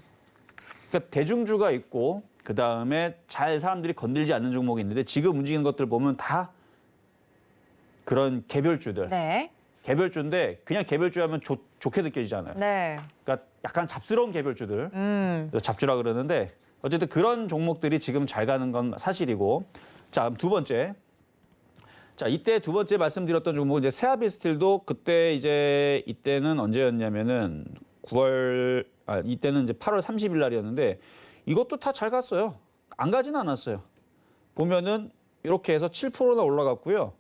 그러니까 대중주가 있고 그다음에 잘 사람들이 건들지 않는 종목이 있는데 지금 움직이는 것들 보면 다 그런 개별주들. 네. 개별주인데 그냥 개별주 하면 좋게 느껴지잖아요. 네. 그러니까 약간 잡스러운 개별주들. 잡주라 그러는데 어쨌든 그런 종목들이 지금 잘 가는 건 사실이고. 자, 그럼 두 번째. 자, 이때 두 번째 말씀드렸던 종목은 이제 세아비스틸도 그때 이제 이때는 언제였냐면은 이때는 이제 8월 30일 날이었는데 이것도 다 잘 갔어요. 안 가진 않았어요. 보면은 이렇게 해서 7%나 올라갔고요.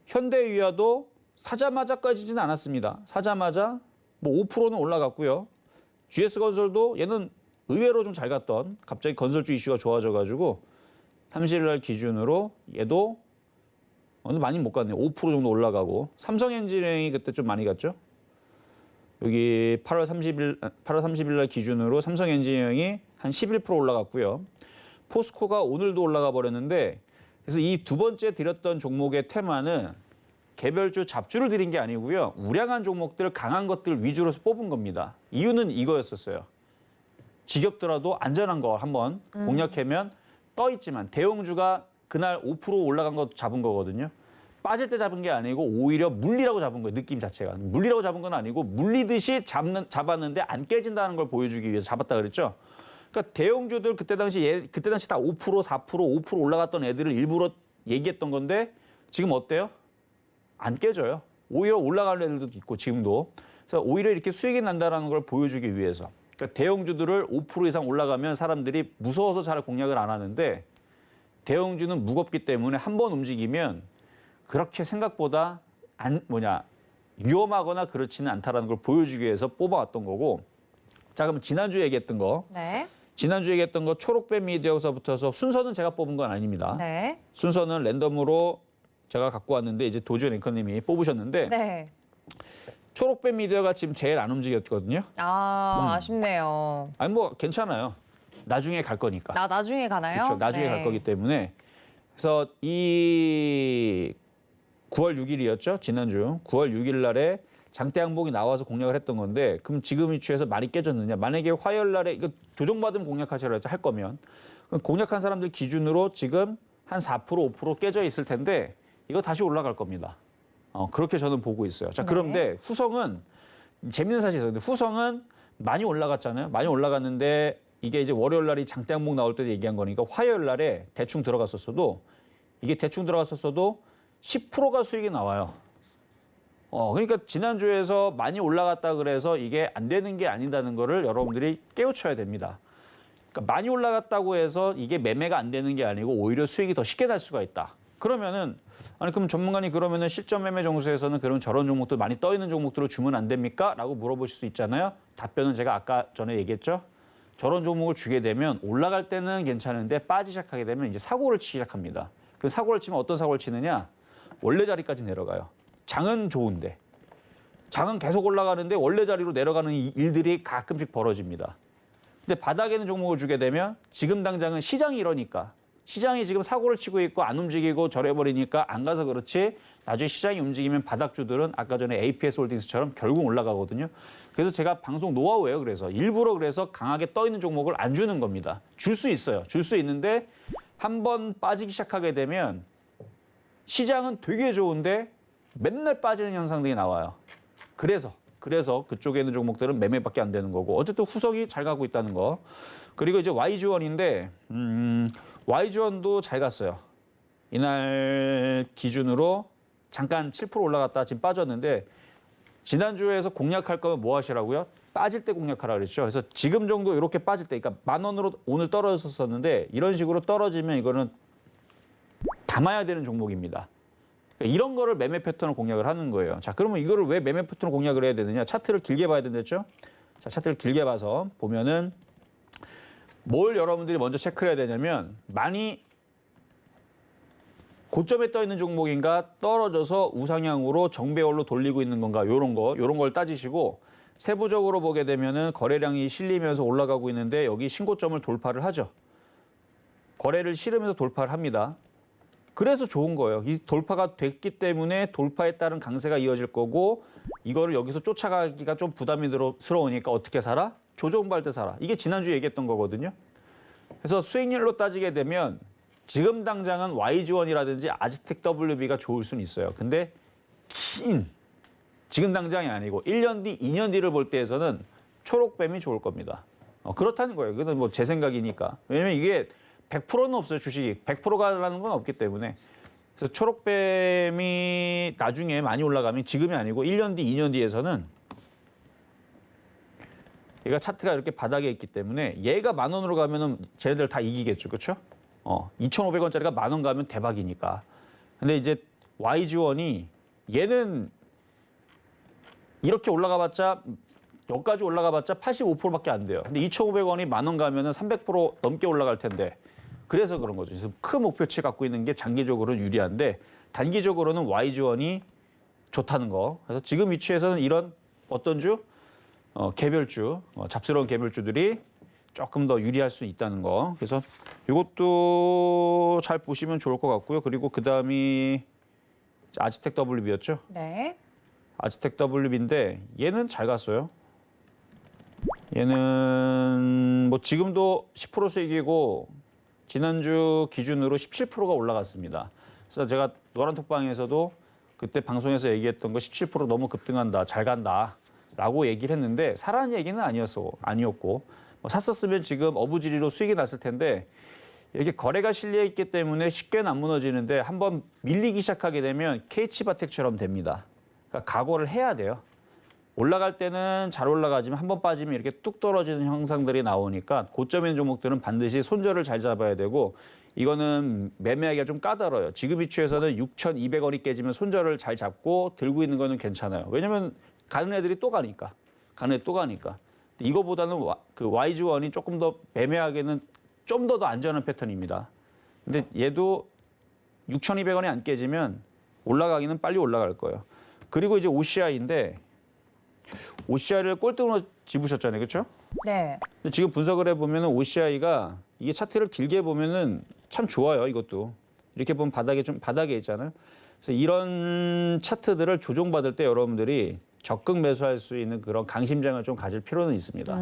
현대위아도 사자마자 까지지는 않았습니다. 사자마자 뭐 5%는 올라갔고요. GS건설도 얘는 의외로 좀 잘 갔던 갑자기 건설주 이슈가 좋아져가지고 30일 날 기준으로 얘도 많이 못 갔네요. 5% 정도 올라가고 삼성엔지니어링이 그때 좀 많이 갔죠. 여기 8월 30일 날 기준으로 삼성엔지니어링이 한 11% 올라갔고요. 포스코가 오늘도 올라가 버렸는데 그래서 이 두 번째 드렸던 종목의 테마는 개별주 잡주를 드린 게 아니고요. 우량한 종목들, 강한 것들 위주로 뽑은 겁니다. 이유는 이거였었어요. 지겹더라도 안전한 거 한번 공략하면 떠있지만 대형주가 그날 5% 올라간 거 잡은 거거든요. 빠질 때 잡은 게 아니고 오히려 물리라고 잡은 거예요. 느낌 자체가. 물리라고 잡은 건 아니고 물리듯이 잡았는데 안 깨진다는 걸 보여주기 위해서 잡았다 그랬죠. 그러니까 대형주들 그때 당시 다 5%, 4%, 5% 올라갔던 애들을 일부러 얘기했던 건데 지금 어때요? 안 깨져요. 오히려 올라가는 애들도 있고 지금도. 그래서 오히려 이렇게 수익이 난다는 걸 보여주기 위해서. 그러니까 대형주들을 5% 이상 올라가면 사람들이 무서워서 잘 공략을 안 하는데 대형주는 무겁기 때문에 한 번 움직이면 그렇게 생각보다 위험하거나 그렇지는 않다는 걸 보여주기 위해서 뽑아왔던 거고. 자, 그럼 지난주에 얘기했던 거. 네. 지난주에 얘기했던 거 초록뱀 미디어서부터서 순서는 제가 뽑은 건 아닙니다. 네. 순서는 랜덤으로 제가 갖고 왔는데 이제 도지은 앵커님이 뽑으셨는데 네. 초록뱀 미디어가 지금 제일 안 움직였거든요. 아쉽네요. 아니 뭐 괜찮아요. 나중에 갈 거니까. 나중에 가나요? 그렇죠. 나중에 네. 갈 거기 때문에. 그래서 이 9월 6일이었죠. 지난주 9월 6일 날에 장대양봉이 나와서 공략을 했던 건데 그럼 지금 위치에서 많이 깨졌느냐. 만약에 화요일 날에 이거 조정받으면 공략하시라 했죠. 할 거면. 그럼 공략한 사람들 기준으로 지금 한 4%, 5% 깨져 있을 텐데 이거 다시 올라갈 겁니다. 그렇게 저는 보고 있어요. 자, 그런데 후성은 재밌는 사실이 있어요. 근데 후성은 많이 올라갔잖아요. 많이 올라갔는데 이게 이제 월요일 날이 장대 항목 나올 때 얘기한 거니까 화요일 날에 대충 들어갔었어도 이게 대충 들어갔었어도 10%가 수익이 나와요. 그러니까 지난주에서 많이 올라갔다 그래서 이게 안 되는 게 아니다는 거를 여러분들이 깨우쳐야 됩니다. 그러니까 많이 올라갔다고 해서 이게 매매가 안 되는 게 아니고 오히려 수익이 더 쉽게 날 수가 있다. 그러면은 아니 그럼 전문가님 그러면은 실전 매매 정수에서는 그럼 저런 종목들 많이 떠 있는 종목들을 주면 안 됩니까? 라고 물어보실 수 있잖아요. 답변은 제가 아까 전에 얘기했죠. 저런 종목을 주게 되면 올라갈 때는 괜찮은데 빠지기 시작하게 되면 이제 사고를 치기 시작합니다. 그 사고를 치면 어떤 사고를 치느냐? 원래 자리까지 내려가요. 장은 좋은데 장은 계속 올라가는데 원래 자리로 내려가는 일들이 가끔씩 벌어집니다. 근데 바닥에 있는 종목을 주게 되면 지금 당장은 시장이 이러니까 시장이 지금 사고를 치고 있고 안 움직이고 저래버리니까 안 가서 그렇지 나중에 시장이 움직이면 바닥주들은 아까 전에 APS 홀딩스처럼 결국 올라가거든요. 그래서 제가 방송 노하우예요. 그래서 일부러 그래서 강하게 떠 있는 종목을 안 주는 겁니다. 줄 수 있어요. 줄 수 있는데 한번 빠지기 시작하게 되면 시장은 되게 좋은데 맨날 빠지는 현상들이 나와요. 그래서 그쪽에 있는 종목들은 매매밖에 안 되는 거고 어쨌든 후성이 잘 가고 있다는 거. 그리고 이제 YG원인데 YG원도 잘 갔어요. 이날 기준으로 잠깐 7% 올라갔다 지금 빠졌는데 지난주에서 공략할 거면 뭐 하시라고요? 빠질 때 공략하라 그랬죠. 그래서 지금 정도 이렇게 빠질 때 그러니까 10,000원으로 오늘 떨어졌었는데 이런 식으로 떨어지면 이거는 담아야 되는 종목입니다. 이런 거를 매매 패턴을 공략을 하는 거예요. 자, 그러면 이거를 왜 매매 패턴을 공략을 해야 되느냐? 차트를 길게 봐야 된댔죠? 자, 차트를 길게 봐서 보면은 뭘 여러분들이 먼저 체크를 해야 되냐면 많이 고점에 떠 있는 종목인가 떨어져서 우상향으로 정배열로 돌리고 있는 건가 요런 걸 따지시고 세부적으로 보게 되면은 거래량이 실리면서 올라가고 있는데 여기 신고점을 돌파를 하죠. 거래를 실으면서 돌파를 합니다. 그래서 좋은 거예요. 이 돌파가 됐기 때문에 돌파에 따른 강세가 이어질 거고 이거를 여기서 쫓아가기가 좀 부담이 스러우니까 어떻게 살아? 조정발 때 살아. 이게 지난주에 얘기했던 거거든요. 그래서 수익률로 따지게 되면 지금 당장은 YG원이라든지 아즈텍 WB가 좋을 수는 있어요. 근데 지금 당장이 아니고 1년 뒤, 2년 뒤를 볼 때에서는 초록뱀이 좋을 겁니다. 그렇다는 거예요. 그건 뭐 제 생각이니까. 왜냐면 이게 100%는 없어요, 주식이. 100%가라는 건 없기 때문에. 그래서 초록뱀이 나중에 많이 올라가면 지금이 아니고 1년 뒤, 2년 뒤에서는 얘가 차트가 이렇게 바닥에 있기 때문에 얘가 10,000원으로 가면은 쟤네들 다 이기겠죠. 그렇죠? 2,500원짜리가 10,000원 가면 대박이니까. 근데 이제 YG원이 얘는 이렇게 올라가봤자 여기까지 올라가봤자 85%밖에 안 돼요. 근데 2,500원이 10,000원 가면은 300% 넘게 올라갈 텐데 그래서 그런 거죠. 그래서 큰 목표치 갖고 있는 게 장기적으로는 유리한데 단기적으로는 YG원이 좋다는 거. 그래서 지금 위치에서는 이런 어떤 주? 개별주, 잡스러운 개별주들이 조금 더 유리할 수 있다는 거. 그래서 이것도 잘 보시면 좋을 것 같고요. 그리고 그 다음이 아즈텍 WB였죠? 네. 아즈텍 WB인데 얘는 잘 갔어요. 얘는 뭐 지금도 10% 수익이고 지난주 기준으로 17%가 올라갔습니다. 그래서 제가 노란톡방에서도 그때 방송에서 얘기했던 거 17% 너무 급등한다, 잘 간다 라고 얘기를 했는데 사라는 얘기는 아니었고 샀었으면 지금 어부지리로 수익이 났을 텐데 이렇게 거래가 실려 있기 때문에 쉽게는 안 무너지는데 한번 밀리기 시작하게 되면 KH바텍처럼 됩니다. 그러니까 각오를 해야 돼요. 올라갈 때는 잘 올라가지만 한번 빠지면 이렇게 뚝 떨어지는 형상들이 나오니까 고점에 있는 종목들은 반드시 손절을 잘 잡아야 되고 이거는 매매하기가 좀 까다로워요. 지금 위치에서는 6,200원이 깨지면 손절을 잘 잡고 들고 있는 거는 괜찮아요. 왜냐면 가는 애들이 또 가니까. 이거보다는 그 YG원이 조금 더 매매하기에는 좀 더 안전한 패턴입니다. 근데 얘도 6,200원이 안 깨지면 올라가기는 빨리 올라갈 거예요. 그리고 이제 OCI인데 OCI를 꼴등으로 집으셨잖아요. 그렇죠? 네. 근데 지금 분석을 해보면 OCI가 이게 차트를 길게 보면은 참 좋아요. 이것도. 이렇게 보면 바닥에 있잖아요. 그래서 이런 차트들을 조정받을 때 여러분들이 적극 매수할 수 있는 그런 강심장을 좀 가질 필요는 있습니다.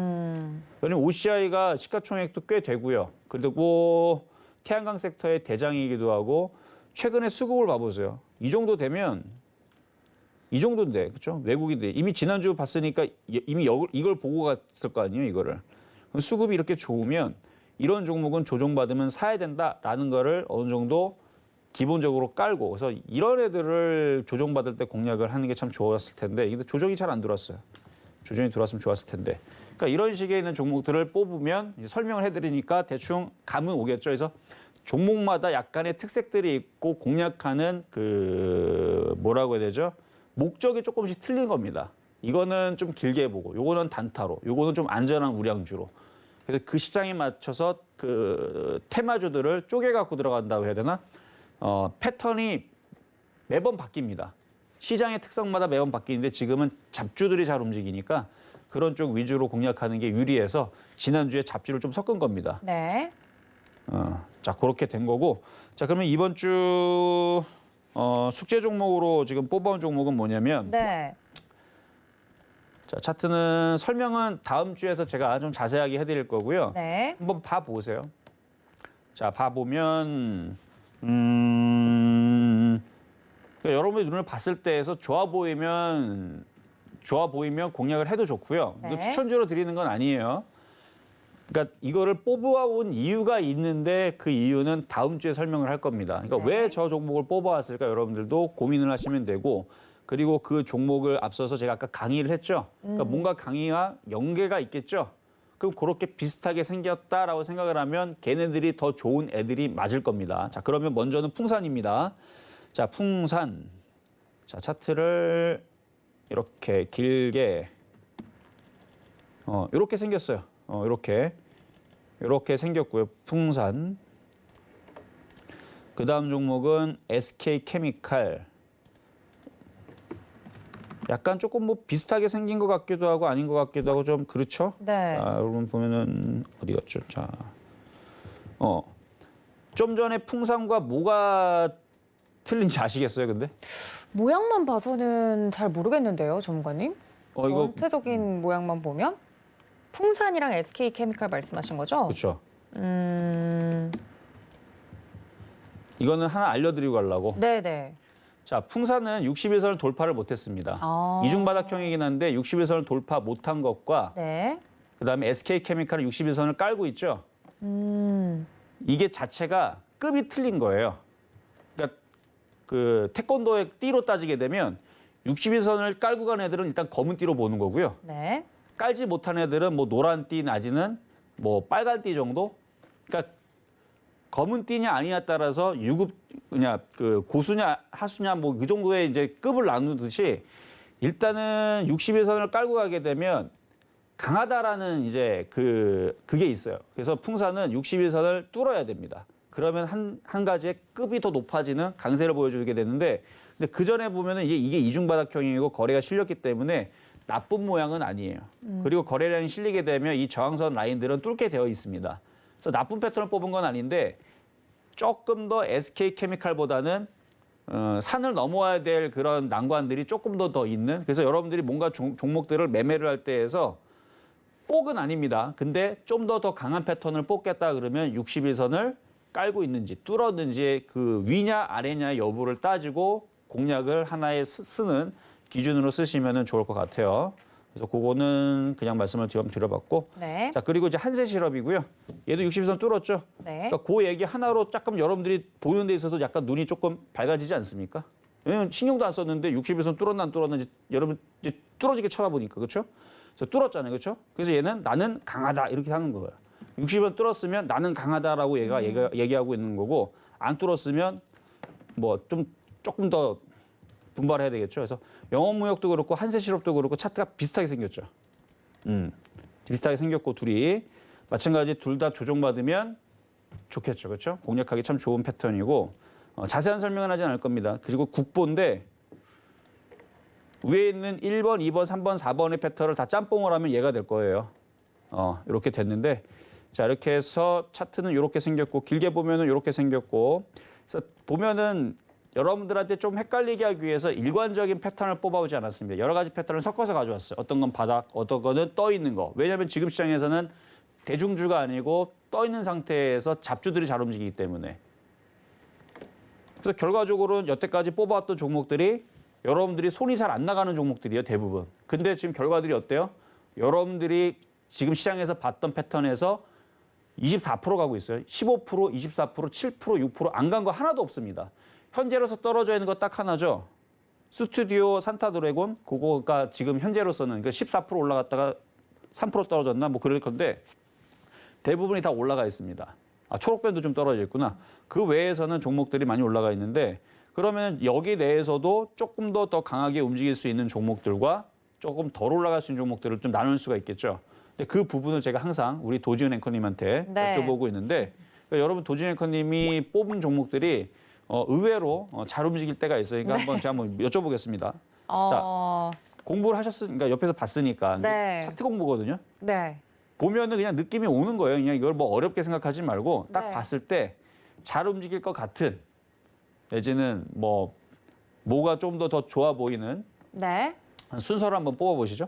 왜냐면 OCI가 시가총액도 꽤 되고요. 그리고 태양광 섹터의 대장이기도 하고 최근에 수급을 봐보세요. 이 정도 되면 이 정도인데 그렇죠? 외국인들 이미 지난주 봤으니까 이미 이걸 보고 갔을 거 아니에요, 이거를. 그럼 수급이 이렇게 좋으면 이런 종목은 조정받으면 사야 된다라는 거를 어느 정도 기본적으로 깔고 그래서 이런 애들을 조정받을 때 공략을 하는 게 참 좋았을 텐데 근데 조정이 잘 안 들어왔어요. 조정이 들어왔으면 좋았을 텐데. 그러니까 이런 식의 있는 종목들을 뽑으면 이제 설명을 해드리니까 대충 감은 오겠죠. 그래서 종목마다 약간의 특색들이 있고 공략하는 그 뭐라고 해야 되죠? 목적이 조금씩 틀린 겁니다. 이거는 좀 길게 보고, 요거는 단타로, 요거는 좀 안전한 우량주로. 그래서 그 시장에 맞춰서 그 테마주들을 쪼개 갖고 들어간다고 해야 되나? 패턴이 매번 바뀝니다. 시장의 특성마다 매번 바뀌는데 지금은 잡주들이 잘 움직이니까 그런 쪽 위주로 공략하는 게 유리해서 지난주에 잡주를 좀 섞은 겁니다. 네. 자, 그렇게 된 거고. 자, 그러면 이번 주 숙제 종목으로 지금 뽑아온 종목은 뭐냐면 네. 자, 차트는 설명은 다음 주에서 제가 좀 자세하게 해드릴 거고요. 네. 한번 봐보세요. 자, 봐보면 그러니까 여러분의 눈을 봤을 때에서 좋아 보이면 공략을 해도 좋고요. 네. 이거 추천주로 드리는 건 아니에요. 그러니까 이거를 뽑아온 이유가 있는데 그 이유는 다음 주에 설명을 할 겁니다. 그러니까 네. 왜 저 종목을 뽑아왔을까 여러분들도 고민을 하시면 되고 그리고 그 종목을 앞서서 제가 아까 강의를 했죠. 그러니까 뭔가 강의와 연계가 있겠죠. 그럼 그렇게 비슷하게 생겼다라고 생각을 하면 걔네들이 더 좋은 애들이 맞을 겁니다. 자, 그러면 먼저는 풍산입니다. 자, 풍산. 자, 차트를 이렇게 길게 이렇게 생겼어요. 이렇게 생겼고요. 풍산. 그 다음 종목은 SK케미칼. 약간 조금 뭐 비슷하게 생긴 것 같기도 하고 아닌 것 같기도 하고 좀 그렇죠? 네. 자, 여러분 보면은 어디 갔죠? 자, 좀 전에 풍산과 뭐가 틀린지 아시겠어요? 근데 모양만 봐서는 잘 모르겠는데요, 전문가님? 이거 전체적인 모양만 보면 풍산이랑 SK케미칼 말씀하신 거죠? 그렇죠. 음, 이거는 하나 알려드리고 가려고. 네네. 자, 풍산은 61선을 돌파를 못했습니다. 아. 이중바닥형이긴 한데 61선을 돌파 못한 것과 네. 그다음에 SK케미칼은 61선을 깔고 있죠. 이게 자체가 급이 틀린 거예요. 그러니까 그 태권도의 띠로 따지게 되면 61선을 깔고 간 애들은 일단 검은 띠로 보는 거고요. 네. 깔지 못한 애들은 뭐 노란 띠 내지는 뭐 빨간 띠 정도. 그러니까 검은 띠냐 아니냐에 따라서 유급냐 그 고수냐 하수냐 뭐 그 정도의 이제 급을 나누듯이 일단은 61선을 깔고 가게 되면 강하다라는 이제 그게 있어요. 그래서 풍산은 61선을 뚫어야 됩니다. 그러면 한 가지의 급이 더 높아지는 강세를 보여주게 되는데 근데 그 전에 보면은 이게 이중바닥형이고 거래가 실렸기 때문에 나쁜 모양은 아니에요. 그리고 거래량이 실리게 되면 이 저항선 라인들은 뚫게 되어 있습니다. 그래서 나쁜 패턴을 뽑은 건 아닌데 조금 더 SK케미칼보다는 산을 넘어야 될 그런 난관들이 조금 더 있는 그래서 여러분들이 뭔가 종목들을 매매를 할 때에서 꼭은 아닙니다. 근데 좀 더 강한 패턴을 뽑겠다 그러면 61선을 깔고 있는지 뚫었는지 그 위냐 아래냐 여부를 따지고 공략을 하나에 쓰는 기준으로 쓰시면 좋을 것 같아요. 그래서 그거는 그냥 말씀을 드려봤고. 네. 자, 그리고 이제 한세 시럽이고요. 얘도 60선 뚫었죠. 네. 그러니까 그 얘기 하나로 조금 여러분들이 보는 데 있어서 약간 눈이 조금 밝아지지 않습니까? 왜냐면 신경도 안 썼는데 60선 뚫었나 안 뚫었는지 여러분 이제 뚫어지게 쳐다보니까 그렇죠? 그래서 뚫었잖아요, 그렇죠? 그래서 얘는 나는 강하다 이렇게 하는 거예요. 60선 뚫었으면 나는 강하다라고 얘가 얘기하고 있는 거고 안 뚫었으면 뭐 좀 조금 더 분발해야 되겠죠. 그래서 영업무역도 그렇고 한세시럽도 그렇고 차트가 비슷하게 생겼죠. 비슷하게 생겼고 둘이 마찬가지 둘 다 조정받으면 좋겠죠. 그렇죠? 공략하기 참 좋은 패턴이고 자세한 설명은 하진 않을 겁니다. 그리고 국보인데 위에 있는 1번, 2번, 3번, 4번의 패턴을 다 짬뽕을 하면 얘가 될 거예요. 이렇게 됐는데 자 이렇게 해서 차트는 이렇게 생겼고 길게 보면은 이렇게 생겼고 그래서 보면은 여러분들한테 좀 헷갈리게 하기 위해서 일관적인 패턴을 뽑아오지 않았습니다. 여러 가지 패턴을 섞어서 가져왔어요. 어떤 건 바닥, 어떤 거는 떠 있는 거. 왜냐하면 지금 시장에서는 대중주가 아니고 떠 있는 상태에서 잡주들이 잘 움직이기 때문에. 그래서 결과적으로는 여태까지 뽑아왔던 종목들이 여러분들이 손이 잘 안 나가는 종목들이에요, 대부분. 근데 지금 결과들이 어때요? 여러분들이 지금 시장에서 봤던 패턴에서 24% 가고 있어요. 15%, 24%, 7%, 6% 안 간 거 하나도 없습니다. 현재로서 떨어져 있는 거 딱 하나죠. 스튜디오 산타 드래곤, 그거가 지금 현재로서는 14% 올라갔다가 3% 떨어졌나? 뭐 그럴 건데 대부분이 다 올라가 있습니다. 아, 초록밴도 좀 떨어져 있구나. 그 외에서는 종목들이 많이 올라가 있는데 그러면 여기 내에서도 조금 더 강하게 움직일 수 있는 종목들과 조금 덜 올라갈 수 있는 종목들을 좀 나눌 수가 있겠죠. 근데 그 부분을 제가 항상 우리 도지훈 앵커님한테 네. 여쭤보고 있는데 그러니까 여러분 도지훈 앵커님이 뽑은 종목들이 의외로 잘 움직일 때가 있어요. 그러니까 한번 제가 한번 여쭤보겠습니다. 공부를 하셨으니까 옆에서 봤으니까 네. 차트 공부거든요. 네. 보면은 그냥 느낌이 오는 거예요. 그냥 이걸 뭐 어렵게 생각하지 말고 딱 네. 봤을 때 잘 움직일 것 같은 내지는 뭐가 좀 더 좋아 보이는 네. 순서를 한번 뽑아보시죠.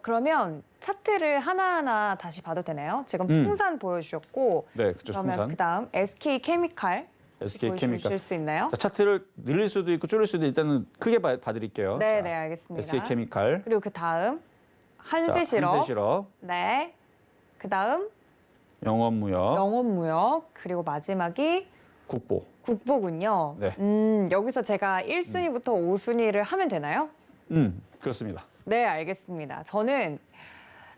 그러면 차트를 하나하나 다시 봐도 되나요? 지금 풍산 보여주셨고 네, 그죠. 그러면 풍산. 그다음 SK 케미칼 SK 보여주실 케미칼. 수 있나요? 자, 차트를 늘릴 수도 있고 줄일 수도 일단은 크게 봐드릴게요. 네, 자, 네, 알겠습니다. SK 케미칼. 그리고 그다음 한세실업. 한세실업, 네. 그다음 영업무역, 영업무역 그리고 마지막이 국보. 국보군요. 네. 여기서 제가 1순위부터 5순위를 하면 되나요? 그렇습니다. 네, 알겠습니다. 저는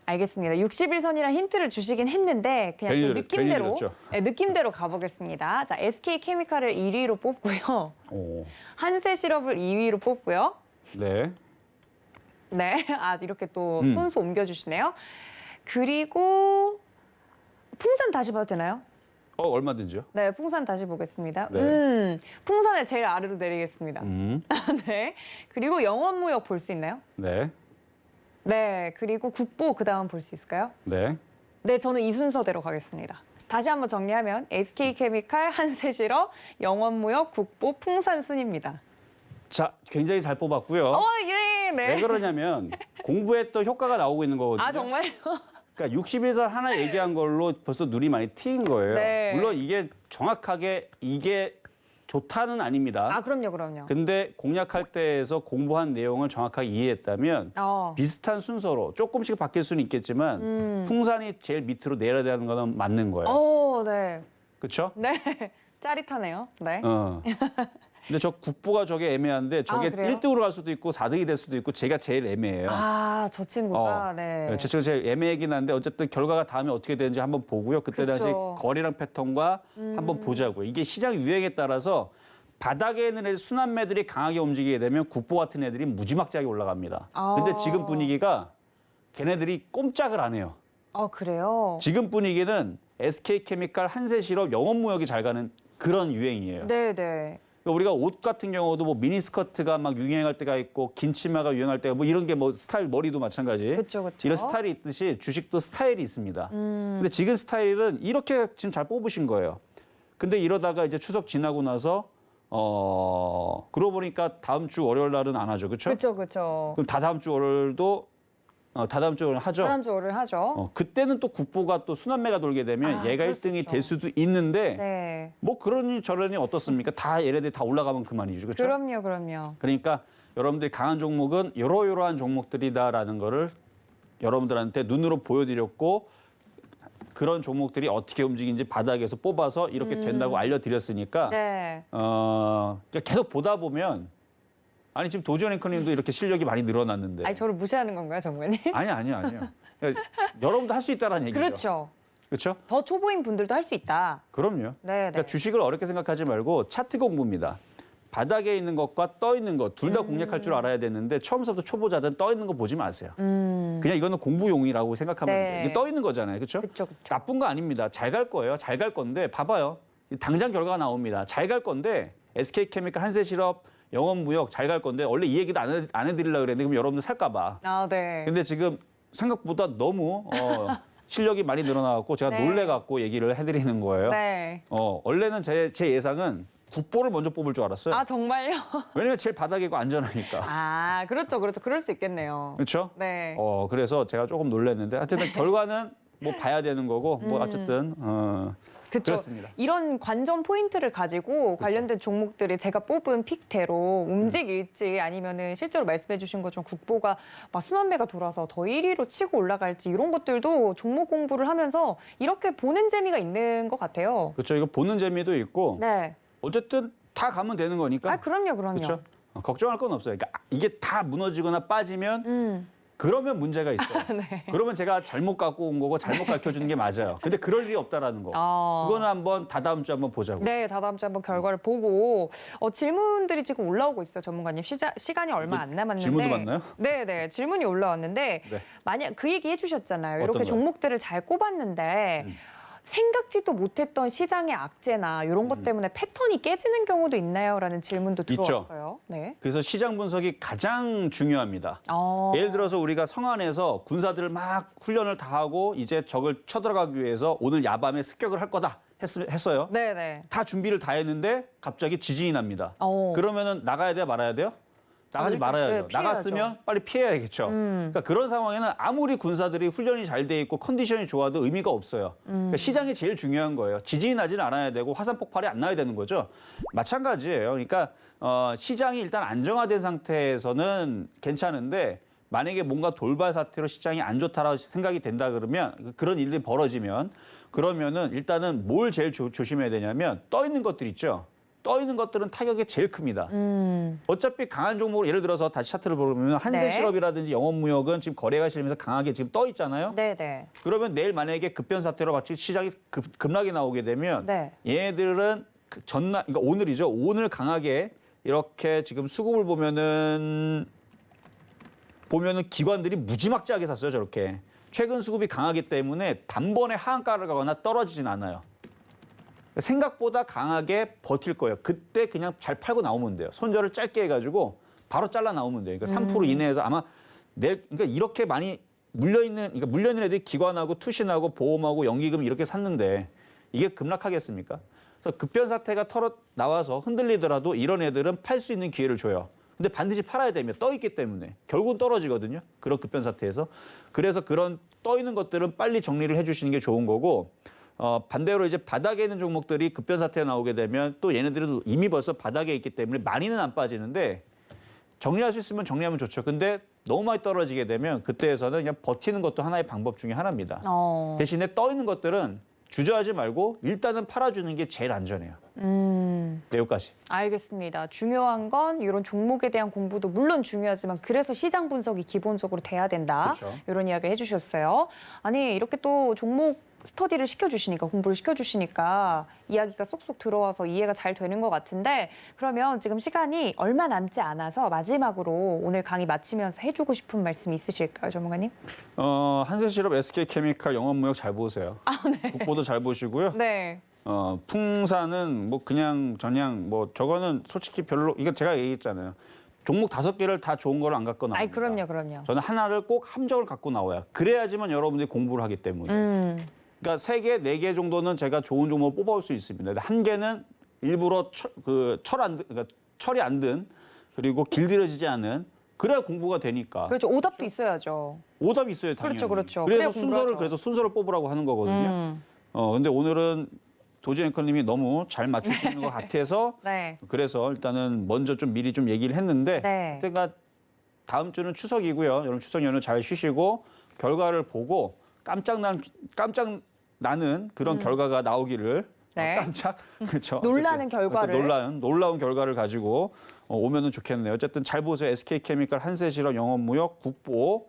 알겠습니다. 61선이라 힌트를 주시긴 했는데 그냥 제 괜히 느낌대로 늦었죠. 네, 느낌대로 가보겠습니다. 자, SK 케미칼을 1위로 뽑고요. 오, 한세실업을 2위로 뽑고요. 네. 네, 이렇게 또 음. 손수 옮겨주시네요. 그리고 풍산 다시 봐도 되나요? 얼마든지요. 네, 풍산 다시 보겠습니다. 네. 풍산을 제일 아래로 내리겠습니다. 음, 네. 그리고 영업무역 볼 수 있나요? 네, 네. 그리고 국보 그다음 볼 수 있을까요? 네. 네, 저는 이 순서대로 가겠습니다. 다시 한번 정리하면 SK케미칼, 한세실업, 영업무역, 국보, 풍산 순입니다. 자, 굉장히 잘 뽑았고요. 예, 네. 왜 그러냐면 공부했던 효과가 나오고 있는 거거든요. 정말요? 그러니까 61선 하나 얘기한 걸로 벌써 눈이 많이 트인 거예요. 네. 물론 이게 정확하게 이게 좋다는 아닙니다. 그럼요. 근데 공략할 때에서 공부한 내용을 정확하게 이해했다면 비슷한 순서로 조금씩 바뀔 수는 있겠지만 풍산이 제일 밑으로 내려야 되는 거는 맞는 거예요. 네. 그렇죠? 네. 짜릿하네요. 네. 근데 저 국보가 저게 애매한데 저게 그래요? 1등으로 갈 수도 있고 4등이 될 수도 있고 제가 제일 애매해요. 저 친구가 네. 제 친구 제일 애매하긴 한데 어쨌든 결과가 다음에 어떻게 되는지 한번 보고요. 그때 당시 그쵸. 거래량 패턴과 한번 보자고요. 이게 시장 유행에 따라서 바닥에 있는 애들 순환매들이 강하게 움직이게 되면 국보 같은 애들이 무지막지하게 올라갑니다. 근데 지금 분위기가 걔네들이 꼼짝을 안 해요. 그래요? 지금 분위기는 SK케미칼, 한세실업, 영업무역이 잘 가는 그런 유행이에요. 네. 우리가 옷 같은 경우도 뭐 미니스커트가 막 유행할 때가 있고 긴 치마가 유행할 때가 뭐 이런 게 뭐 스타일 머리도 마찬가지. 그쵸. 이런 스타일이 있듯이 주식도 스타일이 있습니다. 근데 지금 스타일은 이렇게 지금 잘 뽑으신 거예요. 근데 이러다가 이제 추석 지나고 나서 그러고 보니까 다음 주 월요일 날은 안 하죠. 그렇죠? 그쵸. 그럼 다다음 주 월요일도 다다음 주 월요일 하죠. 다음 주 월요일 하죠. 그때는 또 국보가 또 순환매가 돌게 되면 얘가 그럴 수 1등이 있죠. 될 수도 있는데 네. 뭐 그러니 저러니 어떻습니까? 다 얘네들이 다 올라가면 그만이죠. 그렇죠? 그럼요. 그러니까 여러분들이 강한 종목은 이러이러한 종목들이다라는 거를 여러분들한테 눈으로 보여드렸고 그런 종목들이 어떻게 움직이는지 바닥에서 뽑아서 이렇게 된다고 알려드렸으니까 네. 계속 보다 보면 아니 지금 도지훈 앵커님도 이렇게 실력이 많이 늘어났는데 저를 무시하는 건가요, 정관님? 아니요. 그러니까 여러분도 할 수 있다라는 얘기죠. 그렇죠. 그렇죠? 더 초보인 분들도 할 수 있다. 그럼요. 네. 그러니까 주식을 어렵게 생각하지 말고 차트 공부입니다. 바닥에 있는 것과 떠 있는 것 둘 다 공략할 줄 알아야 되는데 처음부터 초보자들은 떠 있는 거 보지 마세요. 그냥 이거는 공부용이라고 생각하면 네. 돼요. 이게 떠 있는 거잖아요. 그렇죠? 그쵸. 나쁜 거 아닙니다. 잘 갈 거예요. 잘 갈 건데 봐봐요. 당장 결과가 나옵니다. 잘 갈 건데 SK케미칼, 한세실업, 영업무역 잘 갈 건데 원래 이 얘기도 안 해드리려고 그랬는데 그럼 여러분들 살까 봐. 네. 근데 지금 생각보다 너무 실력이 많이 늘어나갖고 제가 네. 놀래갖고 얘기를 해드리는 거예요. 네. 원래는 제 예상은 국보를 먼저 뽑을 줄 알았어요. 정말요? 왜냐면 제일 바닥이고 안전하니까. 그렇죠. 그럴 수 있겠네요. 그렇죠? 네. 그래서 제가 조금 놀랐는데 하여튼 결과는 뭐 봐야 되는 거고 뭐 어쨌든 그렇죠. 그렇습니다. 이런 관전 포인트를 가지고 관련된 종목들이 제가 뽑은 픽대로 움직일지 아니면은 실제로 말씀해 주신 것처럼 국보가 막 순환매가 돌아서 더 1위로 치고 올라갈지 이런 것들도 종목 공부를 하면서 이렇게 보는 재미가 있는 것 같아요. 그렇죠. 이거 보는 재미도 있고 네. 어쨌든 다 가면 되는 거니까. 아, 그럼요. 그렇죠. 걱정할 건 없어요. 그러니까 이게 다 무너지거나 빠지면 그러면 문제가 있어요. 네. 그러면 제가 잘못 갖고 온 거고 잘못 가르쳐 주는 게 맞아요. 근데 그럴 일이 없다라는 거. 아. 그거는 한번 다다음 주에 한번 보자고. 네, 다다음 주에 한번 결과를 보고 질문들이 지금 올라오고 있어요, 전문가님. 시간이 얼마 안 남았는데. 질문도 많나요? 네, 질문이 올라왔는데 네. 만약 그 얘기 해주셨잖아요. 이렇게 어떤 거요? 종목들을 잘 꼽았는데 생각지도 못했던 시장의 악재나 이런 것 때문에 패턴이 깨지는 경우도 있나요?라는 질문도 있죠. 들어왔어요. 네. 그래서 시장 분석이 가장 중요합니다. 예를 들어서 우리가 성안에서 군사들 막 훈련을 다 하고 이제 적을 쳐들어가기 위해서 오늘 야밤에 습격을 할 거다 했어요. 네네. 다 준비를 다 했는데 갑자기 지진이 납니다. 어. 그러면 나가야 돼요, 말아야 돼요? 나가지 일단, 말아야죠. 네, 피해야죠. 나갔으면 빨리 피해야겠죠. 그러니까 그런 상황에는 아무리 군사들이 훈련이 잘 돼 있고 컨디션이 좋아도 의미가 없어요. 그러니까 시장이 제일 중요한 거예요. 지진이 나지는 않아야 되고 화산 폭발이 안 나야 되는 거죠. 마찬가지예요. 그러니까 시장이 일단 안정화된 상태에서는 괜찮은데 만약에 뭔가 돌발 사태로 시장이 안 좋다라고 생각이 된다 그러면 그런 일들이 벌어지면 그러면은 일단은 뭘 제일 조심해야 되냐면 떠 있는 것들 있죠. 떠 있는 것들은 타격이 제일 큽니다. 어차피 강한 종목으로 예를 들어서 다시 차트를 보면 한세실업이라든지 영업무역은 지금 거래가 실리면서 강하게 지금 떠 있잖아요. 네네. 그러면 내일 만약에 급변 사태로 마치 시장이 급락이 나오게 되면 네. 얘들은 그러니까 오늘이죠. 오늘 강하게 이렇게 지금 수급을 보면은 기관들이 무지막지하게 샀어요. 저렇게. 최근 수급이 강하기 때문에 단번에 하한가를 가거나 떨어지진 않아요. 생각보다 강하게 버틸 거예요. 그때 그냥 잘 팔고 나오면 돼요. 손절을 짧게 해가지고 바로 잘라 나오면 돼요. 그러니까 3% 이내에서 아마 그러니까 이렇게 많이 물려있는 애들이 기관하고 투신하고 보험하고 연기금 이렇게 샀는데 이게 급락하겠습니까? 그래서 급변 사태가 나와서 흔들리더라도 이런 애들은 팔 수 있는 기회를 줘요. 근데 반드시 팔아야 됩니다. 떠 있기 때문에. 결국은 떨어지거든요. 그런 급변 사태에서. 그래서 그런 떠 있는 것들은 빨리 정리를 해주시는 게 좋은 거고 반대로 이제 바닥에 있는 종목들이 급변 사태가 나오게 되면 또 얘네들은 이미 벌써 바닥에 있기 때문에 많이는 안 빠지는데 정리할 수 있으면 정리하면 좋죠. 근데 너무 많이 떨어지게 되면 그때에서는 그냥 버티는 것도 하나의 방법 중에 하나입니다. 대신에 떠 있는 것들은 주저하지 말고 일단은 팔아주는 게 제일 안전해요. 네, 여기까지. 알겠습니다. 중요한 건 이런 종목에 대한 공부도 물론 중요하지만 그래서 시장 분석이 기본적으로 돼야 된다. 그렇죠. 이런 이야기를 해주셨어요. 아니 이렇게 또 종목 스터디를 시켜주시니까 공부를 시켜주시니까 이야기가 쏙쏙 들어와서 이해가 잘 되는 것 같은데 그러면 지금 시간이 얼마 남지 않아서 마지막으로 오늘 강의 마치면서 해주고 싶은 말씀 있으실까요, 전문가님? 한세실업, SK케미칼 영업무역 잘 보세요. 국보도 잘 보시고요. 네. 풍사는 뭐 그냥 저냥 뭐 저거는 솔직히 별로 이거 제가 얘기했잖아요. 종목 5개를 다 좋은 걸 안 갖고 나옵니다. 아이 그럼요. 저는 하나를 꼭 함정을 갖고 나와요. 그래야지만 여러분들이 공부를 하기 때문에. 그러니까 3개, 4개 정도는 제가 좋은 종목을 뽑아올 수 있습니다. 근데 1개는 일부러 철이 안 든 그리고 길들여지지 않은 그래야 공부가 되니까. 그렇죠. 오답도 있어야죠. 오답이 있어요, 당연히. 그렇죠. 그래서 그래야 공부를 하죠. 순서를 뽑으라고 하는 거거든요. 근데 오늘은 도지 앵커님이 너무 잘 맞추시는 것 같아서 네. 그래서 일단은 먼저 좀 미리 좀 얘기를 했는데 네. 그러니까 다음 주는 추석이고요. 여러분 추석 연휴 잘 쉬시고 결과를 보고 깜짝 나는 그런 결과가 나오기를 네. 그렇죠. 놀라는 결과를. 놀라운 결과를 가지고 오면은 좋겠네요. 어쨌든 잘 보세요. SK케미칼, 한세실업, 영업무역, 국보,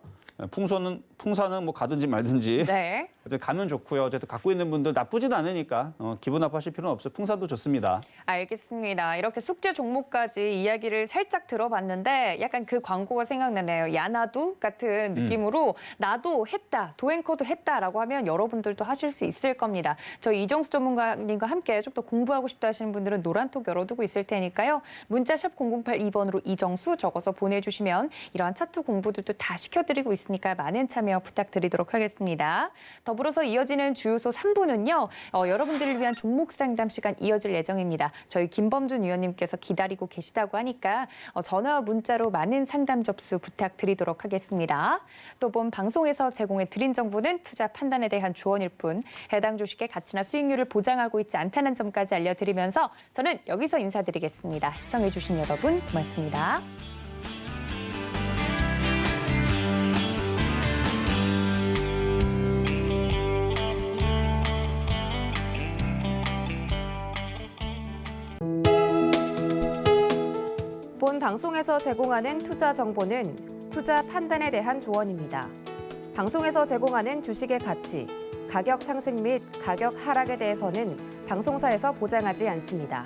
풍사는 뭐 가든지 말든지. 네. 어쨌든 가면 좋고요. 어쨌든 갖고 있는 분들 나쁘진 않으니까 기분 나빠하실 필요는 없어요. 풍사도 좋습니다. 알겠습니다. 이렇게 숙제 종목까지 이야기를 살짝 들어봤는데 약간 그 광고가 생각나네요. 야나두 같은 느낌으로 나도 했다, 도앵커도 했다라고 하면 여러분들도 하실 수 있을 겁니다. 저희 이정수 전문가님과 함께 좀 더 공부하고 싶다 하시는 분들은 노란톡 열어두고 있을 테니까요. 문자샵 0082번으로 이정수 적어서 보내주시면 이러한 차트 공부들도 다 시켜드리고 있으니까 많은 참여 부탁드리도록 하겠습니다. 더불어서 이어지는 주요소 3부는요. 여러분들을 위한 종목 상담 시간 이어질 예정입니다. 저희 김범준 위원님께서 기다리고 계시다고 하니까 전화와 문자로 많은 상담 접수 부탁드리도록 하겠습니다. 또 본 방송에서 제공해 드린 정보는 투자 판단에 대한 조언일 뿐 해당 주식의 가치나 수익률을 보장하고 있지 않다는 점까지 알려드리면서 저는 여기서 인사드리겠습니다. 시청해주신 여러분 고맙습니다. 본 방송에서 제공하는 투자 정보는 투자 판단에 대한 조언입니다. 방송에서 제공하는 주식의 가치, 가격 상승 및 가격 하락에 대해서는 방송사에서 보장하지 않습니다.